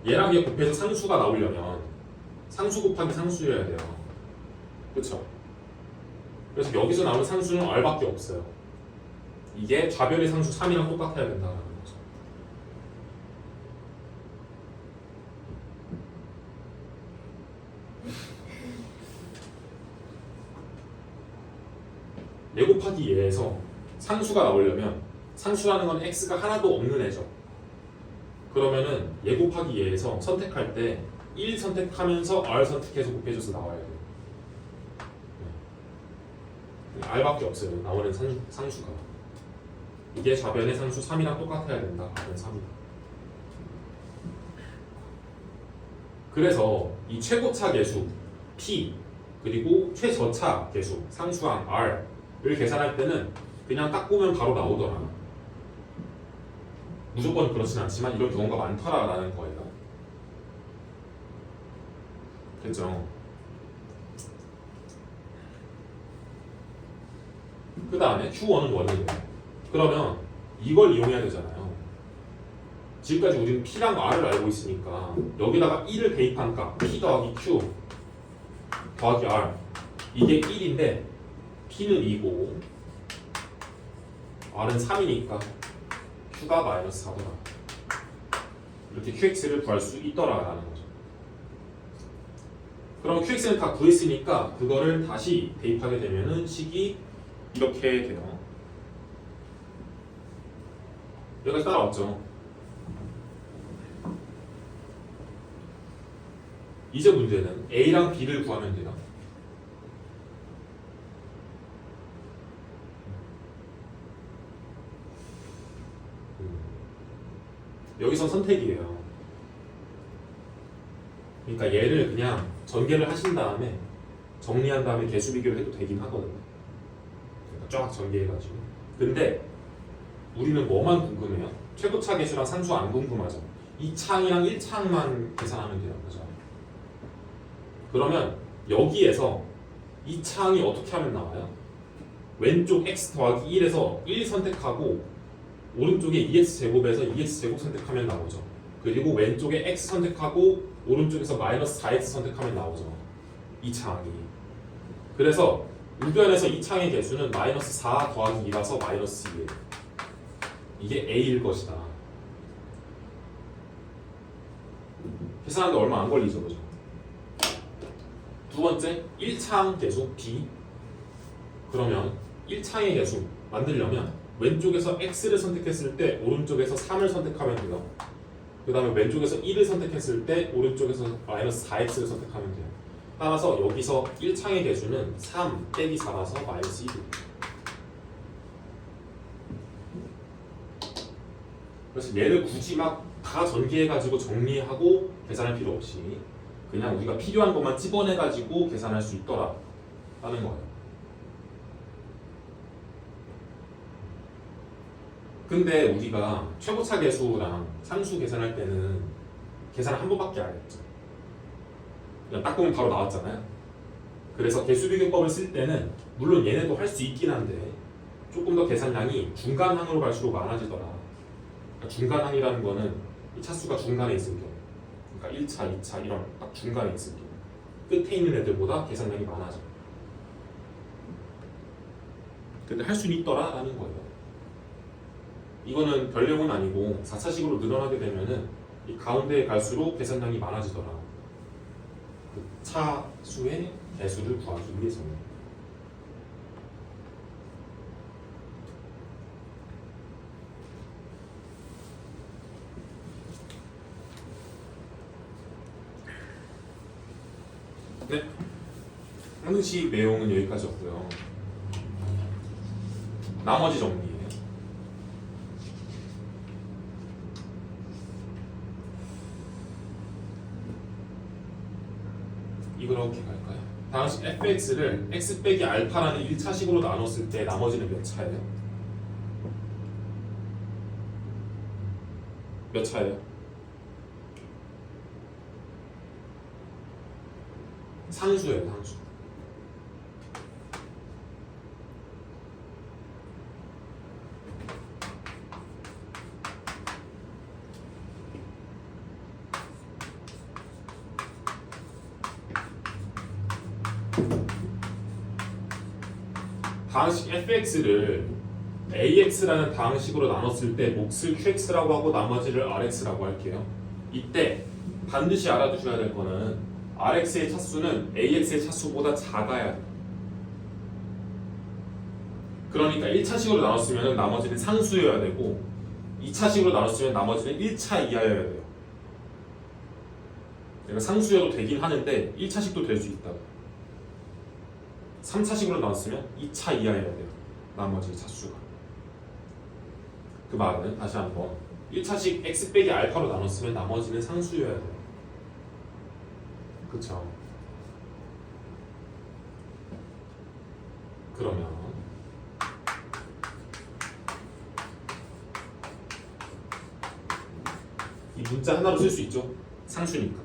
얘랑 얘 곱해서 상수가 나오려면 상수 곱하기 상수여야 돼요. 그렇죠? 그래서 여기서 나오는 상수는 R밖에 없어요. 이게 좌변의 상수 3이랑 똑같아야 된다는 거죠. 얘 곱하기 얘에서 상수가 나오려면 상수라는 건 x가 하나도 없는 애죠. 그러면은 얘 곱하기 얘에서 선택할 때 1 선택하면서 r 선택해서 곱해줘서 나와야 돼요. r밖에 없어요. 나오는 상수가. 이게 좌변의 상수 3이랑 똑같아야 된다. r은 3이다. 그래서 이 최고차 개수 p 그리고 최저차 개수 상수항 r을 계산할 때는 그냥 딱 보면 바로 나오더라. 무조건 그렇진 않지만 이런 경우가 많더라라는 거예요. 됐죠? 그 다음에 Q1은 1이래요. 그러면 이걸 이용해야 되잖아요. 지금까지 우리는 P랑 R을 알고 있으니까 여기다가 1을 대입한 값 P 더하기 Q 더하기 R 이게 1인데 P는 2고 R은 3이니까 Q가 마이너스 4더라. 이렇게 QX를 구할 수 있더라라는 거죠. 그럼 QX는 다 구했으니까 그거를 다시 대입하게 되면은 식이 이렇게 돼요. 여기까지 따라왔죠. 이제 문제는 A랑 B를 구하면 돼요. 여기서 선택이에요. 그러니까 얘를 그냥 전개를 하신 다음에 정리한 다음에 개수 비교를 해도 되긴 하거든요. 그러니까 쫙 전개해가지고. 근데 우리는 뭐만 궁금해요? 최고차 개수랑 상수 안 궁금하죠. 2창이랑 1창만 계산하면 되는 거죠. 그러면 여기에서 2창이 어떻게 하면 나와요? 왼쪽 x 더하기 1에서 1 선택하고 오른쪽에 2x 제곱에서 2x 제곱 선택하면 나오죠. 그리고 왼쪽에 x 선택하고 오른쪽에서 마이너스 4x 선택하면 나오죠. 2창이. 그래서 우변에서 2창의 개수는 마이너스 4 더하기 2라서 마이너스 2예요. 이게 a일 것이다. 계산하는데 얼마 안 걸리죠, 그죠? 두 번째, 1창 개수 b. 그러면 1차의 개수 만들려면 왼쪽에서 x를 선택했을 때 오른쪽에서 3을 선택하면 돼요. 그 다음에 왼쪽에서 1을 선택했을 때 오른쪽에서 마이너스 4x를 선택하면 돼요. 따라서 여기서 1창의 개수는 3 빼기 4라서 마이너스 1이에요. 그래서 얘를 굳이 막 다 전개해가지고 정리하고 계산할 필요 없이 그냥 우리가 필요한 것만 찝어내가지고 계산할 수 있더라 라는 거예요. 근데 우리가 최고차 계수랑 상수 계산할 때는 계산을 한 번밖에 안 했죠. 그냥 딱 보면 바로 나왔잖아요. 그래서 개수비교법을 쓸 때는 물론 얘네도 할 수 있긴 한데 조금 더 계산량이 중간항으로 갈수록 많아지더라. 그러니까 중간항이라는 거는 이 차수가 중간에 있을 경우, 그러니까 1차, 2차 이런 딱 중간에 있을 경우 끝에 있는 애들보다 계산량이 많아져. 근데 할 수는 있더라라는 거예요. 이거는 별 내용은 아니고 4차식으로 늘어나게 되면은 이 가운데에 갈수록 계산량이 많아지더라. 그 차수의 배수를 구하기 위해서는. 네, 항등식 내용은 여기까지였고요. 나머지 정리예요. 이렇게 갈까요? 방식 fx를 x 빼기 알파라는 1차식으로 나눴을 때 나머지는 몇 차예요? 몇 차예요? 상수예요, 상수. 방식 fx를 ax라는 방식으로 나눴을 때 몫을 qx라고 하고 나머지를 rx라고 할게요. 이때 반드시 알아두셔야 될 거는 rx의 차수는 ax의 차수보다 작아야 돼요. 그러니까 1차식으로 나눴으면 나머지는 상수여야 되고 2차식으로 나눴으면 나머지는 1차 이하여야 돼요. 그러니까 상수여도 되긴 하는데 1차식도 될 수 있다고. 3차식으로 나왔으면 2차 이하여야 돼요. 나머지 차수가. 그 말은 다시 한번 1차식 x 빼기 알파로 나눴으면 나머지는 상수여야 돼요. 그쵸? 그러면 이 문자 하나로 쓸 수 있죠? 상수니까.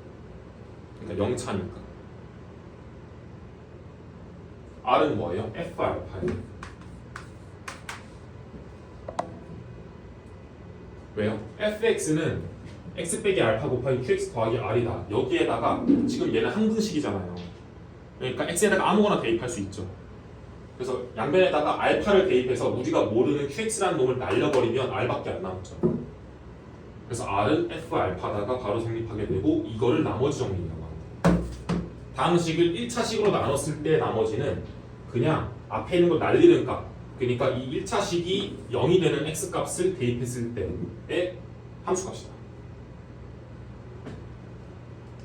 그러니까 0차니까. R은 뭐예요? F 알파예요. 왜요? fx는 x 빼기 알파 곱하기 qx 더하기 r이다. 여기에다가 지금 얘는 항등식이잖아요. 그러니까 x에다가 아무거나 대입할 수 있죠. 그래서 양변에다가 알파를 대입해서 우리가 모르는 qx라는 놈을 날려버리면 r밖에 안 남죠. 그래서 r은 f 알파다가 바로 성립하게 되고 이거를 나머지 정리라고 합니다. 다음 식을 1차식으로 나눴을 때 나머지는 그냥 앞에 있는 걸 날리는 값, 그러니까 이 1차식이 0이 되는 x값을 대입했을 때의 함수값이다.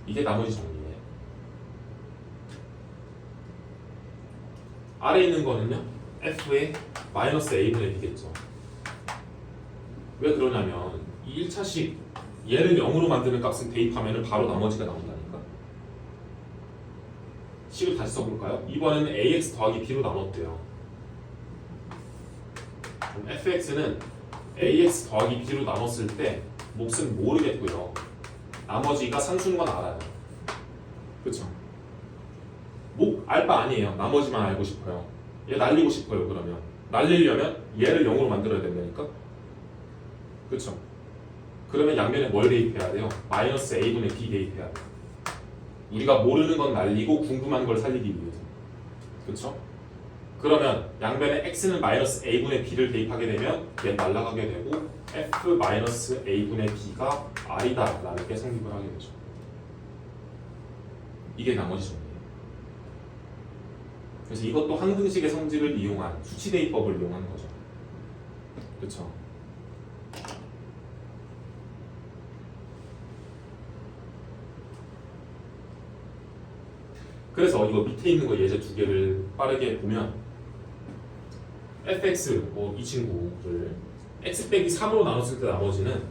이게 나머지 정리예요. 아래에 있는 거는요 f의 마이너스 a분의 b겠죠. 왜 그러냐면 이 1차식 얘를 0으로 만드는 값을 대입하면 바로 나머지가 나온다니까. 식을 다시 써볼까요? 이번에는 ax 더하기 b로 나눴대요. 그럼 fx는 ax 더하기 b로 나눴을 때 몫은 모르겠고요. 나머지가 상수인 건 알아요. 그쵸? 목 알바 아니에요. 나머지만 알고 싶어요. 얘 날리고 싶어요. 그러면 날리려면 얘를 0으로 만들어야 된다니까. 그쵸? 그러면 양면에 뭘 대입해야 돼요? 마이너스 a분의 b 대입해야 돼요. 우리가 모르는 건 날리고 궁금한 걸 살리기 위해서. 그쵸? 그러면 양변에 x는 마이너스 a분의 b를 대입하게 되면 얘 날아가게 되고 f 마이너스 a분의 b가 r이다 라는 게 성립을 하게 되죠. 이게 나머지 정리예요. 그래서 이것도 항등식의 성질을 이용한 수치 대입법을 이용한 거죠. 그렇죠? 그래서 이거 밑에 있는 거 예제 두 개를 빠르게 보면 fx 이 친구를 x 빼기 3으로 나눴을 때 나머지는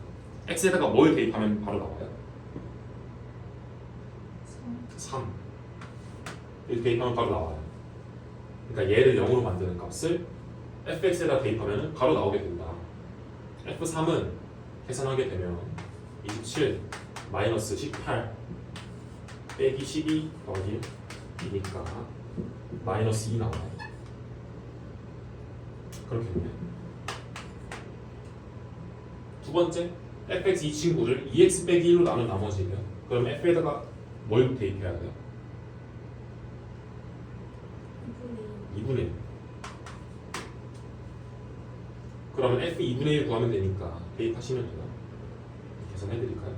x에다가 뭘 대입하면 바로 나와요? 3 이렇게 대입하면 바로 나와요. 그러니까 얘를 0으로 만드는 값을 fx에다 대입하면 바로 나오게 된다. f3은 계산하게 되면 27 마이너스 18 빼기 12 더하기 1이니까 마이너스 2 나와요. 그렇겠네. 두 번째 fx 이 친구를 2x 빼기 1로 나눈 나머지예요. 그럼 f에다가 뭘 대입해야 돼요? 2분의 1. 그러면 f 2분의 1 구하면 되니까 대입하시면 돼요. 계산해 드릴까요?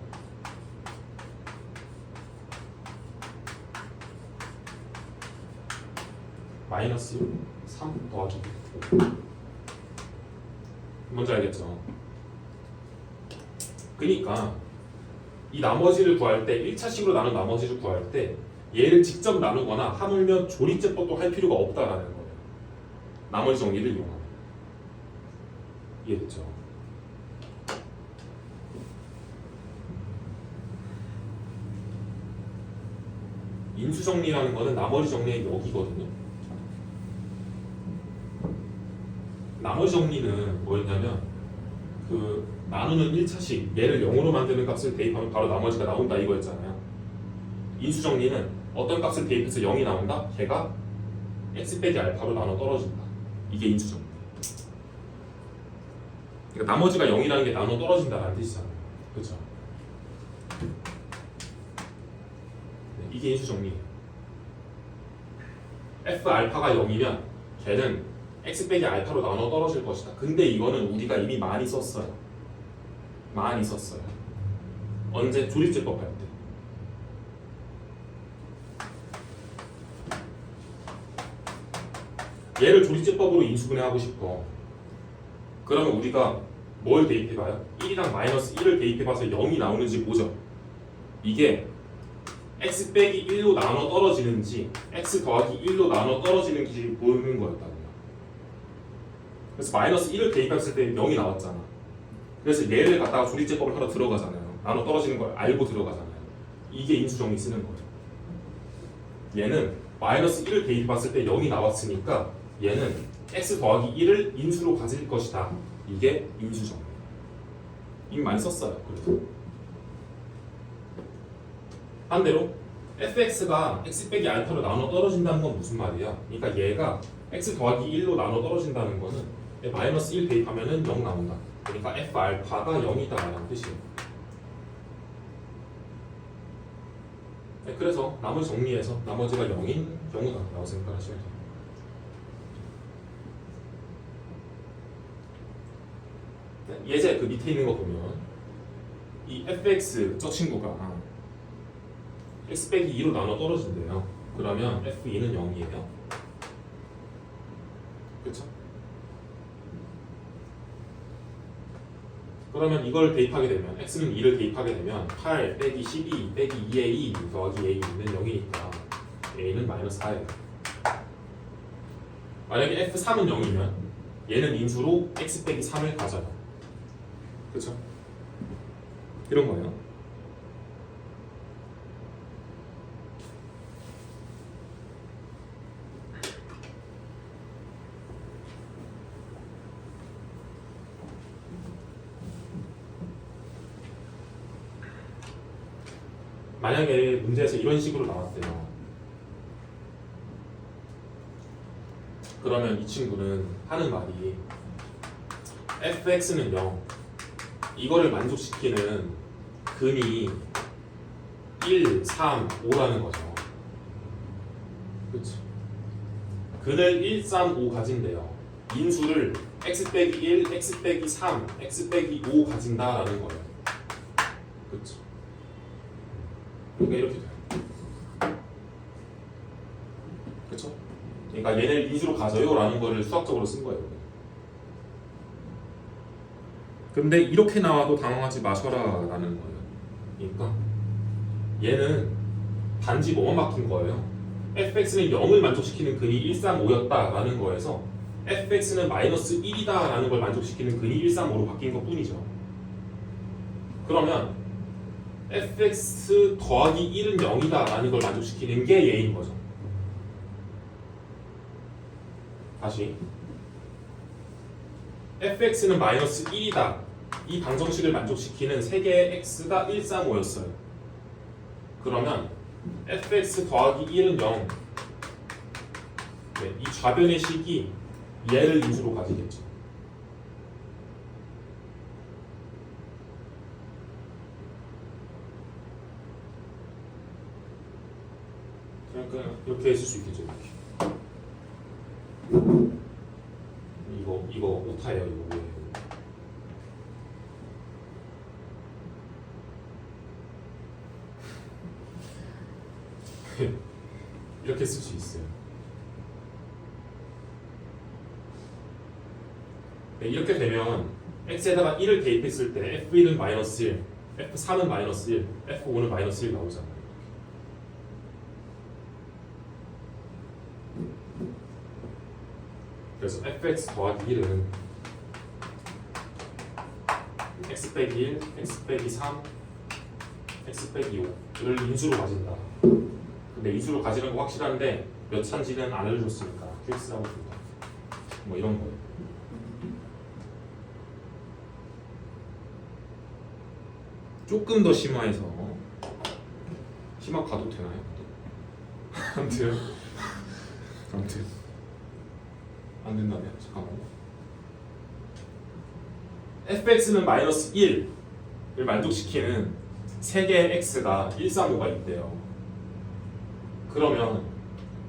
마이너스 3 더하기 5. 뭔지 알겠죠? 그러니까 이 나머지를 구할 때 1차식으로 나눈 나머지를 구할 때 얘를 직접 나누거나 하물며 조리제법도 할 필요가 없다라는 거예요. 나머지 정리를 이용하면. 이해됐죠? 인수정리라는 거는 나머지 정리의 역이거든요. 나머지 정리는 뭐였냐면 그 나누는 1차식 얘를 0으로 만드는 값을 대입하면 바로 나머지가 나온다 이거였잖아요. 인수정리는 어떤 값을 대입해서 0이 나온다? 걔가 x 빼기 알파로 나눠 떨어진다. 이게 인수정리. 그러니까 나머지가 0이라는 게 나눠 떨어진다라는 뜻이잖아요. 그렇죠? 네, 이게 인수정리예요. f 알파가 0이면 걔는 x 빼기 알파로 나눠 떨어질 것이다. 근데 이거는 우리가 이미 많이 썼어요. 많이 썼어요. 언제? 조립제법 할 때. 얘를 조립제법으로 인수분해하고 싶어. 그러면 우리가 뭘 대입해봐요? 1이랑 마이너스 1을 대입해봐서 0이 나오는지 보죠. 이게 x 빼기 1로 나눠 떨어지는지 x 더하기 1로 나눠 떨어지는지 보는 거였다고요. 그래서 마이너스 1을 대입했을 때 0이 나왔잖아. 그래서 얘를 갖다가 조립제법을 하러 들어가잖아요. 나눠 떨어지는 걸 알고 들어가잖아요. 이게 인수정리 쓰는 거예요. 얘는 마이너스 1을 대입했을 때 0이 나왔으니까 얘는 x 더하기 1을 인수로 가질 것이다. 이게 인수정리. 이미 많이 썼어요. 그래서 반대로 fx가 x 빼기 알파로 나눠 떨어진다는 건 무슨 말이야? 그러니까 얘가 x 더하기 1로 나눠 떨어진다는 거는 마이너스 1 대입하면은 0 나온다. 그러니까 f 알파가 0이다라는 뜻이에요. 네, 그래서 나머지 정리해서 나머지가 0인 경우다라고 생각하시면 돼요. 네, 예제 그 밑에 있는 거 보면 이 fx 저 친구가 x 빼기 2로 나눠 떨어진대요. 그러면 f2는 0이에요. 그렇죠? 그러면 이걸 대입하게 되면 x는 2를 대입하게 되면 8 빼기 12 빼기 2의 2 더하기 a는 0이니까 a는 마이너스 4예요. 만약에 f3은 0이면 얘는 인수로 x 빼기 3을 가져요. 그렇죠? 이런 거예요. 만약에 문제에서 이런 식으로 나왔대요. 그러면 이 친구는 하는 말이 fx는 0 이거를 만족시키는 근이 1, 3, 5라는 거죠. 그렇죠? 근을 1, 3, 5 가진대요. 인수를 x 빼기 1, x 빼기 3, x 빼기 5 가진다라는 거예요. 그렇죠? 그러니까 이렇게 돼요. 그렇죠? 그러니까 얘를 인수로 가져요 라는 거를 수학적으로 쓴 거예요. 근데 이렇게 나와도 당황하지 마셔라 라는 거예요. 그러니까 얘는 단지 뭐만 바뀐 거예요. fx는 0을 만족시키는 근이 135였다 라는 거에서 fx는 마이너스 1이다 라는 걸 만족시키는 근이 135로 바뀐 것 뿐이죠. 그러면 fx 더하기 1은 0이다 라는 걸 만족시키는 게 얘인 거죠. 다시 fx는 마이너스 1이다 이 방정식을 만족시키는 세 개의 x가 135였어요. 그러면 fx 더하기 1은 0 이 좌변의 식이 얘를 인수로 가지겠죠. 그러니까 이렇게 했을 수 있겠죠. 이렇게. 이거 오타예요. 이거 이렇게 쓸 수 있어요. 네, 이렇게 되면 x에다가 1을 대입했을 때 f1은 마이너스 1, f3은 마이너스 1, f5는 마이너스 1 나오잖아요. 그래서 fx 더하기 1은 x 빼기 1, x 빼기 3, x 빼기 5를 인수로 가진다. 근데 인수로 가지는 거 확실한데 몇 차인지는 안 알려줬으니까 qx라고 준다. 뭐 이런 거예요. 조금 더 심화해서 심화 가도 되나요? 안 돼요? 안 돼요. 안 된다면 잠깐만요. fx는 마이너스 1을 만족시키는 세 개의 x가 135가 있대요. 그러면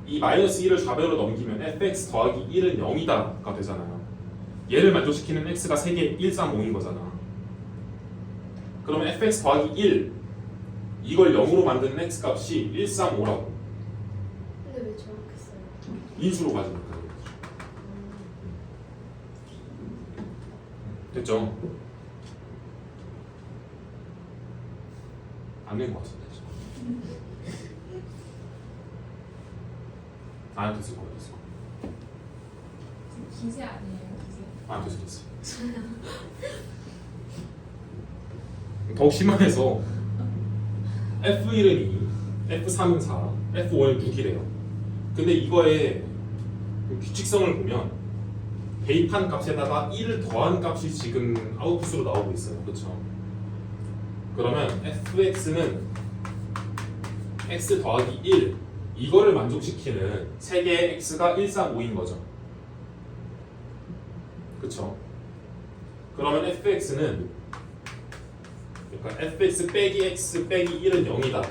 이 마이너스 1을 좌변으로 넘기면 fx 더하기 1은 0이다가 되잖아요. 얘를 만족시키는 x가 3개 135인 거잖아. 그러면 fx 더하기 1 이걸 0으로 만드는 x값이 135라고. 근데 왜 저렇게 써요? 인수로 가지니까. 됐죠? 안 된 것 같은데. 안 됐을 거예요. 됐을 거예요. 기세 아니에요, 기세. 안 됐을 됐어요. 더욱 심화해서 F1은 2, F3은 4, F5는 6이래요. 근데 이거의 규칙성을 보면 대입한 값에다가 1을 더한 값이 지금 아웃풋으로 나오고 있어요. 그렇죠? 그러면 fx는 x 더하기 1 이거를 만족시키는 세 개의 x가 135인 거죠. 그렇죠? 그러면 fx는 그러니까 fx 빼기 x 빼기 1은 0이다.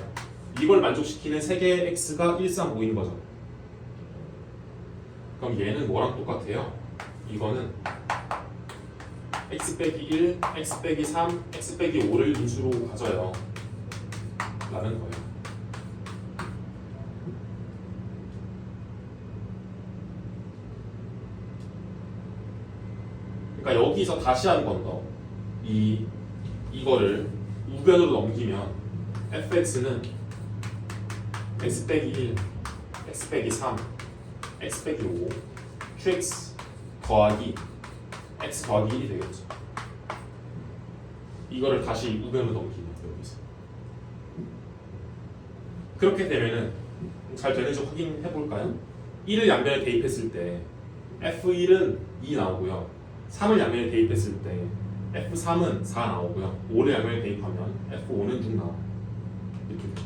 이걸 만족시키는 세 개의 x가 135인 거죠. 그럼 얘는 뭐랑 똑같아요? 이거는 x 빼기 1, x 빼기 3, x 빼기 5를 인수로 가져요 라는 거예요. 그러니까 여기서 다시 한 번 더 이거를 우변으로 넘기면 fx는 x 빼기 1, x 빼기 3, x 빼기 5, qx 더하기 x 더하기 1이 되겠죠. 이거를 다시 우변으로 넘기면 여기서 그렇게 되면은 잘 되는지 확인해 볼까요? 1을 양변에 대입했을 때 f1은 2 나오고요. 3을 양면에 대입했을 때 F3은 4 나오고요. 5를 양면에 대입하면 F5는 6 나와요. 이렇게 돼요.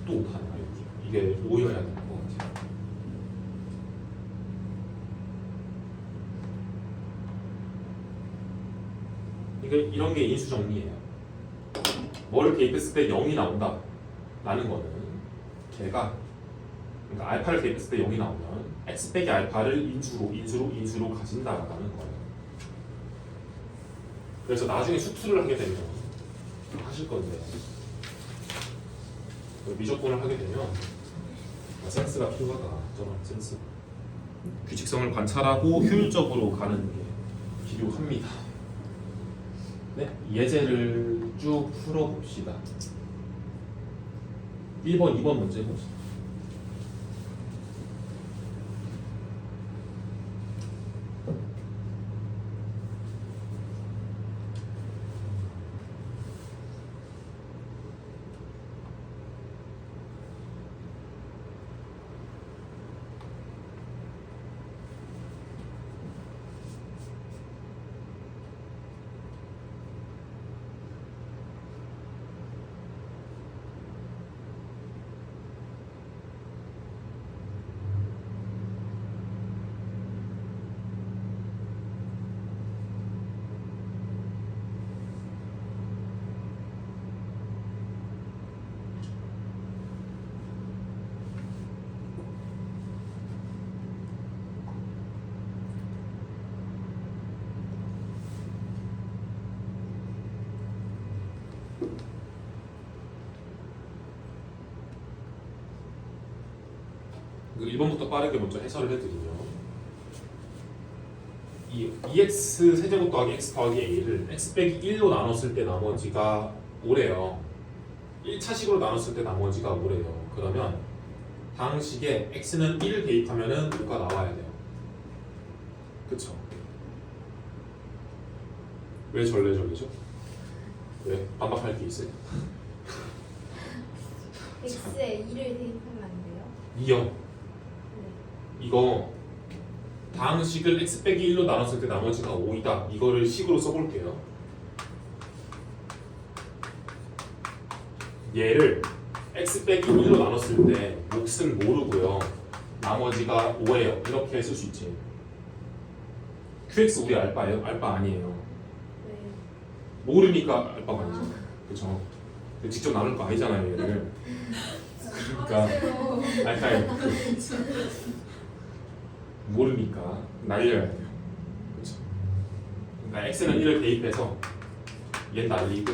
또 못하네요. 이게 5여야 될 것 같아요. 이런 게 인수 정리예요. 뭐를 대입했을 때 0이 나온다 라는 거는 걔가 그러니까 알파를 대입했을 때 0이 나오면 x 빼기 알파를 인수로 가진다라는 거예요. 그래서 나중에 수투를 하게 되면 하실 건데 미적분을 하게 되면 센스가 필요하다. 저런 센스. 규칙성을 관찰하고 효율적으로 가는 게 필요합니다. 네, 예제를 쭉 풀어봅시다. 1번, 2번 문제 봅시다. 그 1번부터 빠르게 먼저 해설을 해드리면 이 EX 세제곱 더하기 X 더하기 A를 X 빼기 1로 나눴을 때 나머지가 5래요. 1차식으로 나눴을 때 나머지가 5래요. 그러면 방식에 X는 1을 대입하면 5가 나와야 돼요. 그쵸? 왜 절레절레죠? 왜? 반박할 게 있어요? X에 2를 대입하면 안 돼요? 2요. 네. 이거 방식을 x 빼기 1로 나눴을 때 나머지가 5이다. 이거를 식으로 써볼게요. 얘를 x 빼기 1로 나눴을 때 몫은 모르고요. 나머지가 5예요. 이렇게 쓸 수 있지. QX 우리 알바예요? 알바 아니에요. 네. 모르니까 알바가 아니죠. 그쵸? 직접 나눌 거 아니잖아요, 얘를. 그러니까 알바예요. 모르니까 날려야 돼요. 그렇죠? 그러니까 x는 1을 대입해서 얘 날리고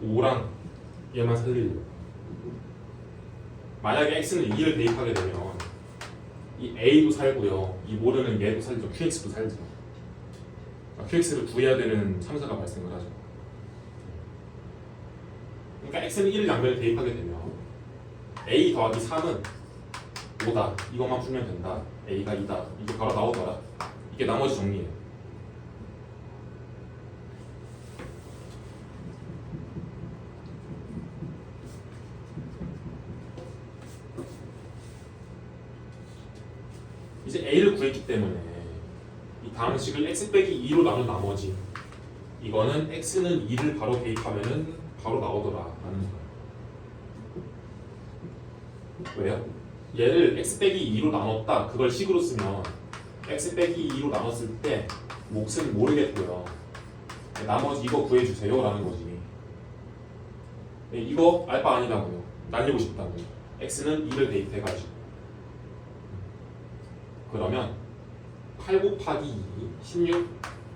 5랑 얘만 살리려고. 만약에 x는 2를 대입하게 되면 이 a도 살고요. 이 모르는 얘도 살죠. qx도 살죠. 그러니까 qx를 구해야 되는 참사가 발생을 하죠. 그러니까 x는 1을 양면에 대입하게 되면 a 더하기 3은 5다. 이것만 풀면 된다. A가 2다. 이게 바로 나오더라. 이게 나머지 정리예요. 이제 A를 구했기 때문에 이 방식을 x 빼기 2로 나눈 나머지 이거는 x는 2를 바로 대입하면은 바로 나오더라 라는 거예요. 왜요? 얘를 x 빼기 2로 나눴다. 그걸 식으로 쓰면 x 빼기 2로 나눴을 때 몫은 모르겠고요. 나머지 이거 구해주세요 라는 거지. 이거 알바 아니라고요. 날리고 싶다고. x는 2를 대입해가지고. 그러면 8 곱하기 2, 16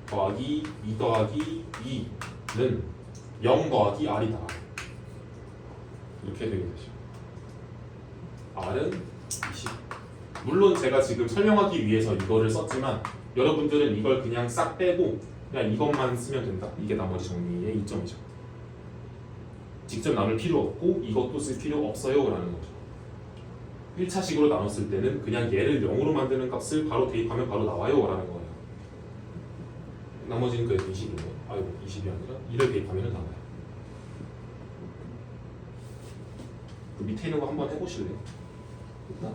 더하기 2 더하기 2는 0 더하기 r이다. 이렇게 되게 되죠. R은 20. 물론 제가 지금 설명하기 위해서 이거를 썼지만 여러분들은 이걸 그냥 싹 빼고 그냥 이것만 쓰면 된다. 이게 나머지 정리의 이점이죠. 직접 나눌 필요 없고 이것도 쓸 필요 없어요 라는 거죠. 1차식으로 나눴을 때는 그냥 얘를 0으로 만드는 값을 바로 대입하면 바로 나와요 라는 거예요. 나머지는 그래도 20이네. 아이고 20이 아니라 2를 대입하면 나와요. 그 밑에 있는 거 한번 해보실래요? 됐나?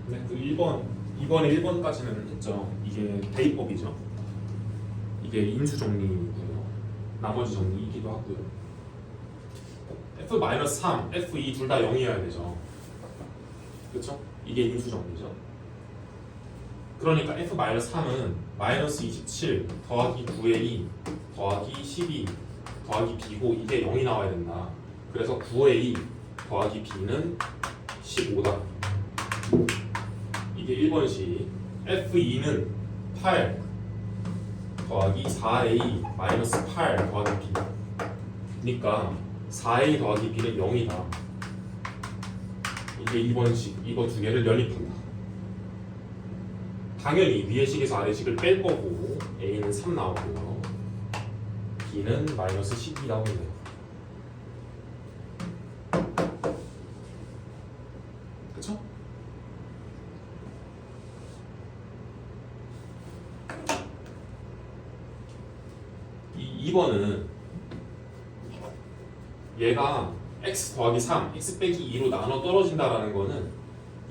네, 그 2번에 1번까지는 했죠. 이게 대입법이죠. 이게 인수 정리고요. 나머지 정리이기도 하고요. F-3, F2 둘 다 0이어야 되죠. 그렇죠? 이게 인수 정리죠. 그러니까 F-3은 마이너스 27 더하기 9A 더하기 12 더하기 B고 이게 0이 나와야 된다. 그래서 9A 더하기 B는 15다. 이게 1번식. F2는 8 더하기 4A 마이너스 8 더하기 B. 그러니까 4A 더하기 B는 0이다. 이게 2번식. 이거 두 개를 연립한다. 당연히 위의 식에서 아래 식을 뺄 거고 A는 3 나오고요. B는 마이너스 12 나오겠네요. 그쵸? 이 2번은 얘가 x 더하기 3, x 빼기 2로 나눠 떨어진다라는 거는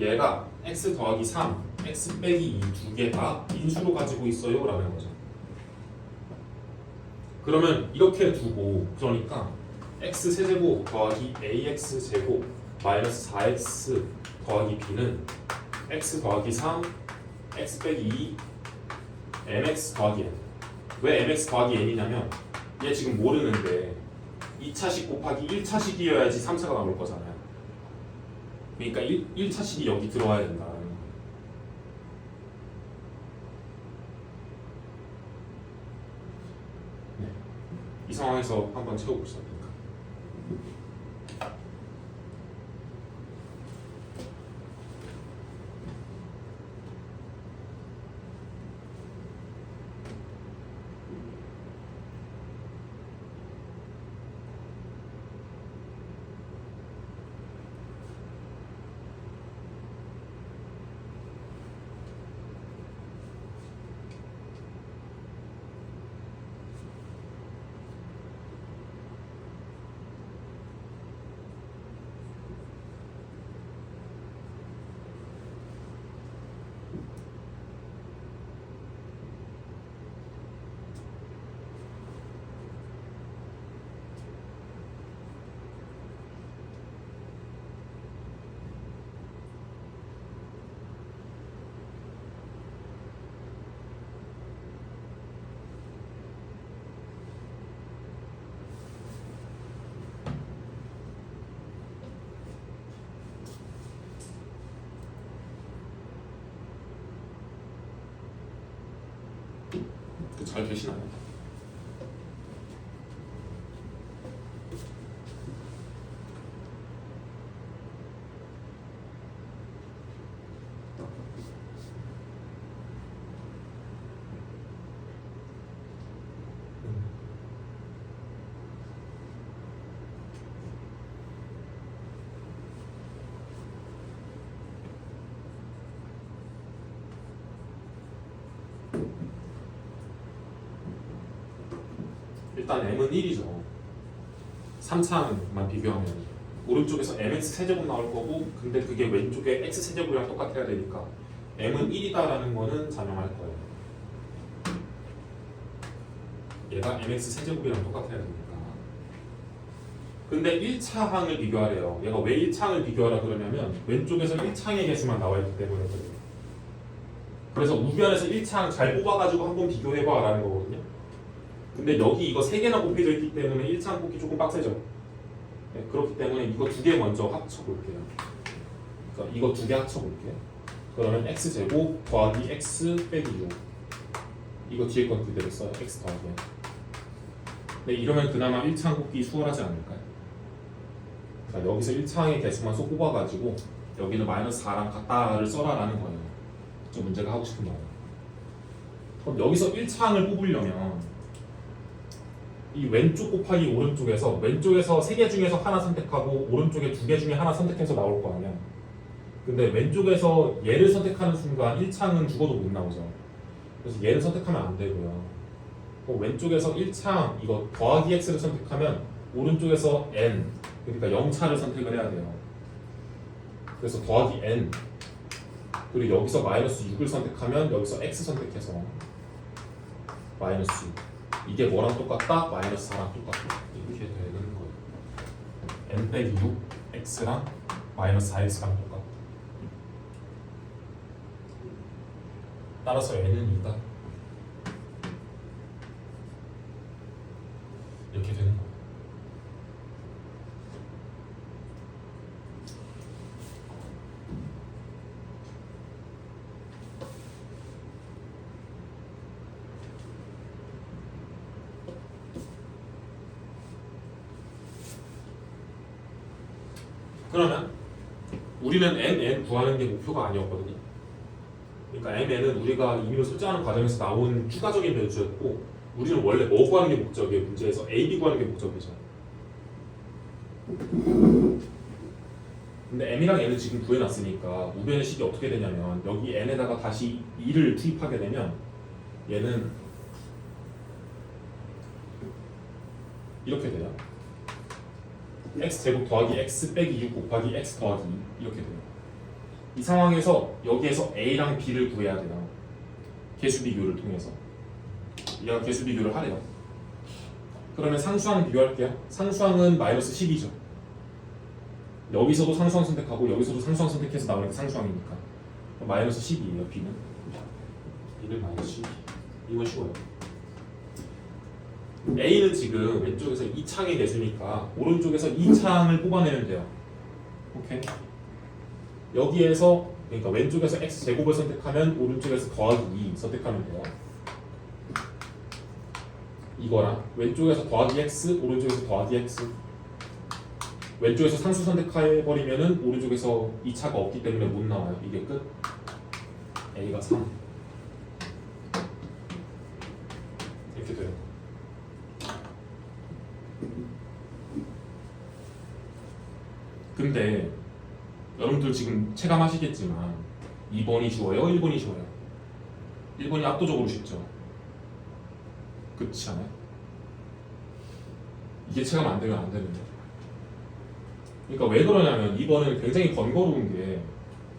얘가 x 더하기 3, x 빼기 2 두 개 다 인수로 가지고 있어요 라는 거죠. 그러면 이렇게 두고 그러니까 x 세제곱 더하기 ax 제곱 마이너스 4x 더하기 b는 x 더하기 3, x 빼기 2, mx 더하기 n. 왜 mx 더하기 n이냐면 얘 지금 모르는데 2차식 곱하기 1차식이어야지 3차가 나올 거잖아요. 그러니까 1차식이 여기 들어와야 된다. 네. 이 상황에서 한번 채워보시죠. 잘 되시나요? 일단 m은 1이죠. 3차만 비교하면 오른쪽에서 mx 세제곱 나올 거고 근데 그게 왼쪽에 x 세제곱이랑 똑같아야 되니까 m은 1이다라는 거는 잔용할 거예요. 얘가 mx 세제곱이랑 똑같아야 되니까. 근데 1차항을 비교하래요. 얘가 왜 1차항을 비교하라 그러냐면 왼쪽에서 1차항의 개수만 나와 있기 때문에 그래요. 그래서 우변에서 1차항 잘 뽑아가지고 한번 비교해봐 라는 거거든요. 근데 여기 이거 3개나 곱해져 있기 때문에 1차항 뽑기 조금 빡세죠. 네, 그렇기 때문에 이거 2개 먼저 합쳐볼게요. 그러니까 이거 2개 합쳐볼게요. 그러면 x제곱 더하기 x 빼기 6. 이거 뒤에 건 그대로 써요. x 더하기 n. 네, 이러면 그나마 1차항 뽑기 수월하지 않을까요? 그러니까 여기서 1차항의 개수만 쏙 뽑아가지고 여기는 마이너스 4랑 같다를 써라라는 거예요. 저 문제가 하고 싶은 말은. 그럼 여기서 1차항을 뽑으려면 이 왼쪽 곱하기 오른쪽에서 왼쪽에서 3개 중에서 하나 선택하고 오른쪽에 2개 중에 하나 선택해서 나올 거 아니야. 근데 왼쪽에서 얘를 선택하는 순간 1차항은 죽어도 못 나오죠. 그래서 얘를 선택하면 안 되고요. 왼쪽에서 1차항 이거 더하기 x를 선택하면 오른쪽에서 n 그러니까 0차를 선택을 해야 돼요. 그래서 더하기 n 그리고 여기서 마이너스 6을 선택하면 여기서 x 선택해서 마이너스 6. 이게 뭐랑 똑같다? 마이너스 4랑 똑같다. 이렇게 되는 거예요. n 빼기 6 x랑 마이너스 4x랑 똑같다. 따라서 n은 2다. 이렇게 되는 거예요. 그러면 우리는 n 구하는 게 목표가 아니었거든요. 그러니까 mn은 우리가 임의로 설정하는 과정에서 나온 추가적인 변수였고, 우리는 원래 뭐 구하는 게 목적이에요? 문제에서 a, b 구하는 게 목적이죠. 근데 m이랑 n을 지금 구해놨으니까 우변의 식이 어떻게 되냐면, 여기 n에다가 다시 2를 투입하게 되면 얘는 이렇게 돼요. x제곱 더하기 x 빼기 6 곱하기 x 더하기 2 이렇게 돼요. 이 상황에서 여기에서 a랑 b를 구해야 돼요. 개수비교를 통해서. 얘가 개수비교를 하래요. 그러면 상수항 비교할게요. 상수항은 마이너스 10이죠. 여기서도 상수항 선택하고 여기서도 상수항 선택해서 나오니까 상수항이니까 마이너스 10이에요. b는 마이너스 10. 이건 쉬워요. A는 지금 왼쪽에서 2창의 개수니까 오른쪽에서 2창을 뽑아내면 돼요. 오케이. 여기에서 그러니까 왼쪽에서 x 제곱을 선택하면 오른쪽에서 더하기 2 선택하면 돼요. 이거랑 왼쪽에서 더하기 x, 오른쪽에서 더하기 x. 왼쪽에서 상수 선택해버리면은 오른쪽에서 2차가 없기 때문에 못 나와요. 이게 끝. A가 3. 이렇게 돼요. 근데 여러분들 지금 체감하시겠지만 2번이 쉬워요? 1번이 쉬워요? 1번이 압도적으로 쉽죠? 그렇지 않아요? 이게 체감 안 되면 안 되는 거예요. 그러니까 왜 그러냐면 2번은 굉장히 번거로운 게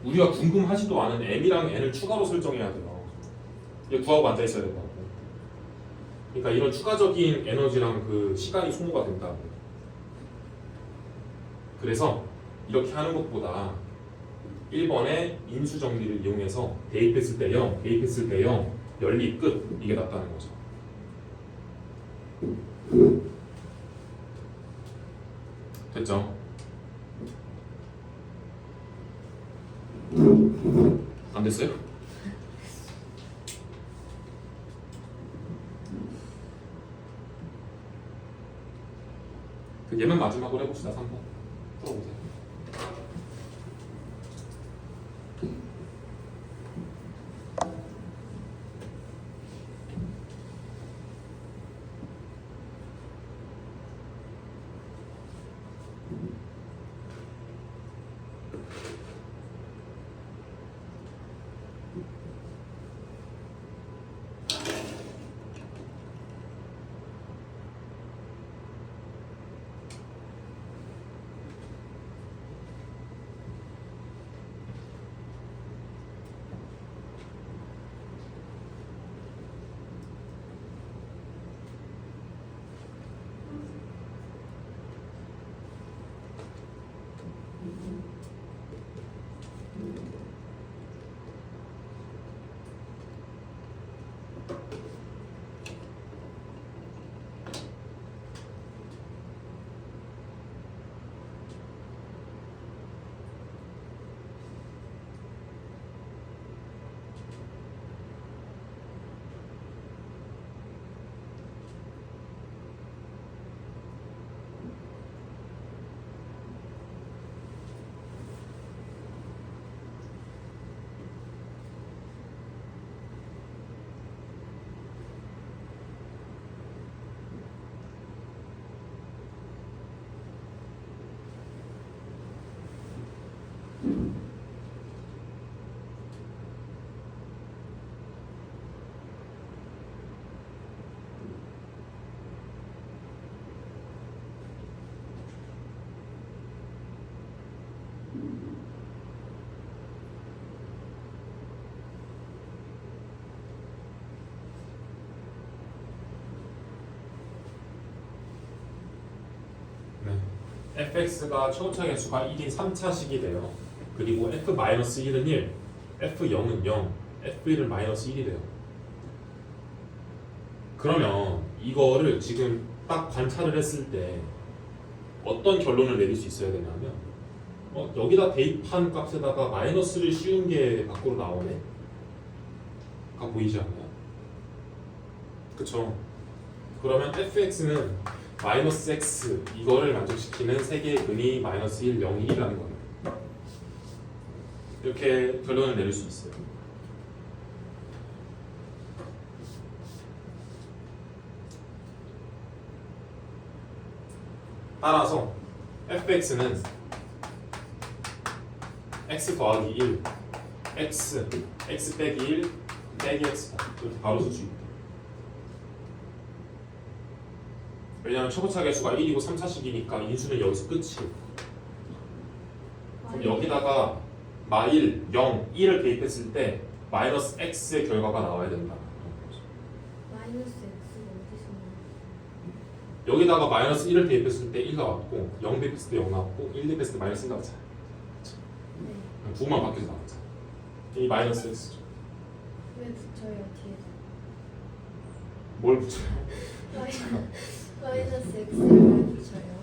우리가 궁금하지도 않은 m이랑 n을 추가로 설정해야 돼요. 이게 구하고 앉아 있어야 된다고. 그러니까 이런 추가적인 에너지랑 그 시간이 소모가 된다고. 그래서 이렇게 하는 것보다 1번의 인수 정리를 이용해서 대입했을 때 0, 대입했을 때 0, 연립 끝 이게 낫다는 거죠. 됐죠? 안 됐어요? 그 얘만 마지막으로 해봅시다. 3번 풀어보세요. fx가 초고차의 수가 1인 3차식이 돼요. 그리고 f-1은 1, f0은 0, f1은 마이너스 1이 돼요. 그러면 이거를 지금 딱 관찰을 했을 때 어떤 결론을 내릴 수 있어야 되냐면 여기다 대입한 값에다가 마이너스를 씌운 게 밖으로 나오네? 가 보이지 않나요? 그쵸? 그러면 fx는 마이너스 x 이거를 만족시키는 세 개의 근이 마이너스 1, 0, 1이라는 거예요. 이렇게 결론을 내릴 수 있어요. 따라서 fx는 x 더하기 1, x 빼기 1, 빼기 x다. 이렇게 바로 쓸 수 있다. 왜냐하면 최고차 개수가 1이고 3차식이니까 인수는 여기서 끝이에요. 그럼 여기다가 마1, 0, 1을 대입했을 때 마이너스 x의 결과가 나와야 된다. 마이너스 x가 어디서 나와요? 여기다가 마이너스 1을 대입했을 때 1 나왔고 0 대입했을 때 0 나왔고 1 대입했을 때 마이너스 1 나왔잖아. 네. 부호만 바뀌어서 나왔잖아. 이 마이너스 x죠. 왜 붙여요 뒤에다? 뭘 붙여요? 마이너스 x를 왜 붙여요?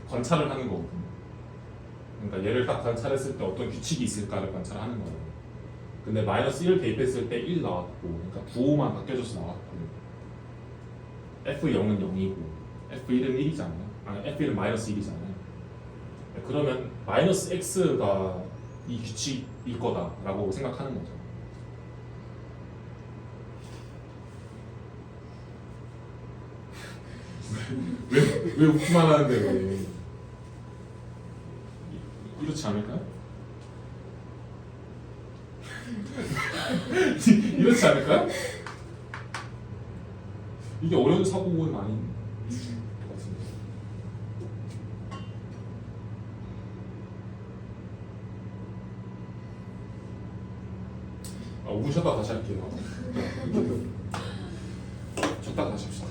관찰을 하는 거거든요. 그러니까 얘를 딱 관찰했을 때 어떤 규칙이 있을까를 관찰하는 거예요. 근데 마이너스 1을 대입했을 때 1 나왔고, 그러니까 부호만 바뀌어져서 나왔고, f0은 0이고, f1은 1이잖아요. 아니, f1은 마이너스 1이잖아요. 그러면 마이너스 x가 이 규칙일 거다라고 생각하는 거죠. 왜 웃기만 하는데 왜? 이렇지 않을까요? 이렇지 않을까요? 이게 어려운 사고는 아닌 것 같은데. 아, 5분 쉬었다 다시 할게요. 쉬었다 다시 합시다.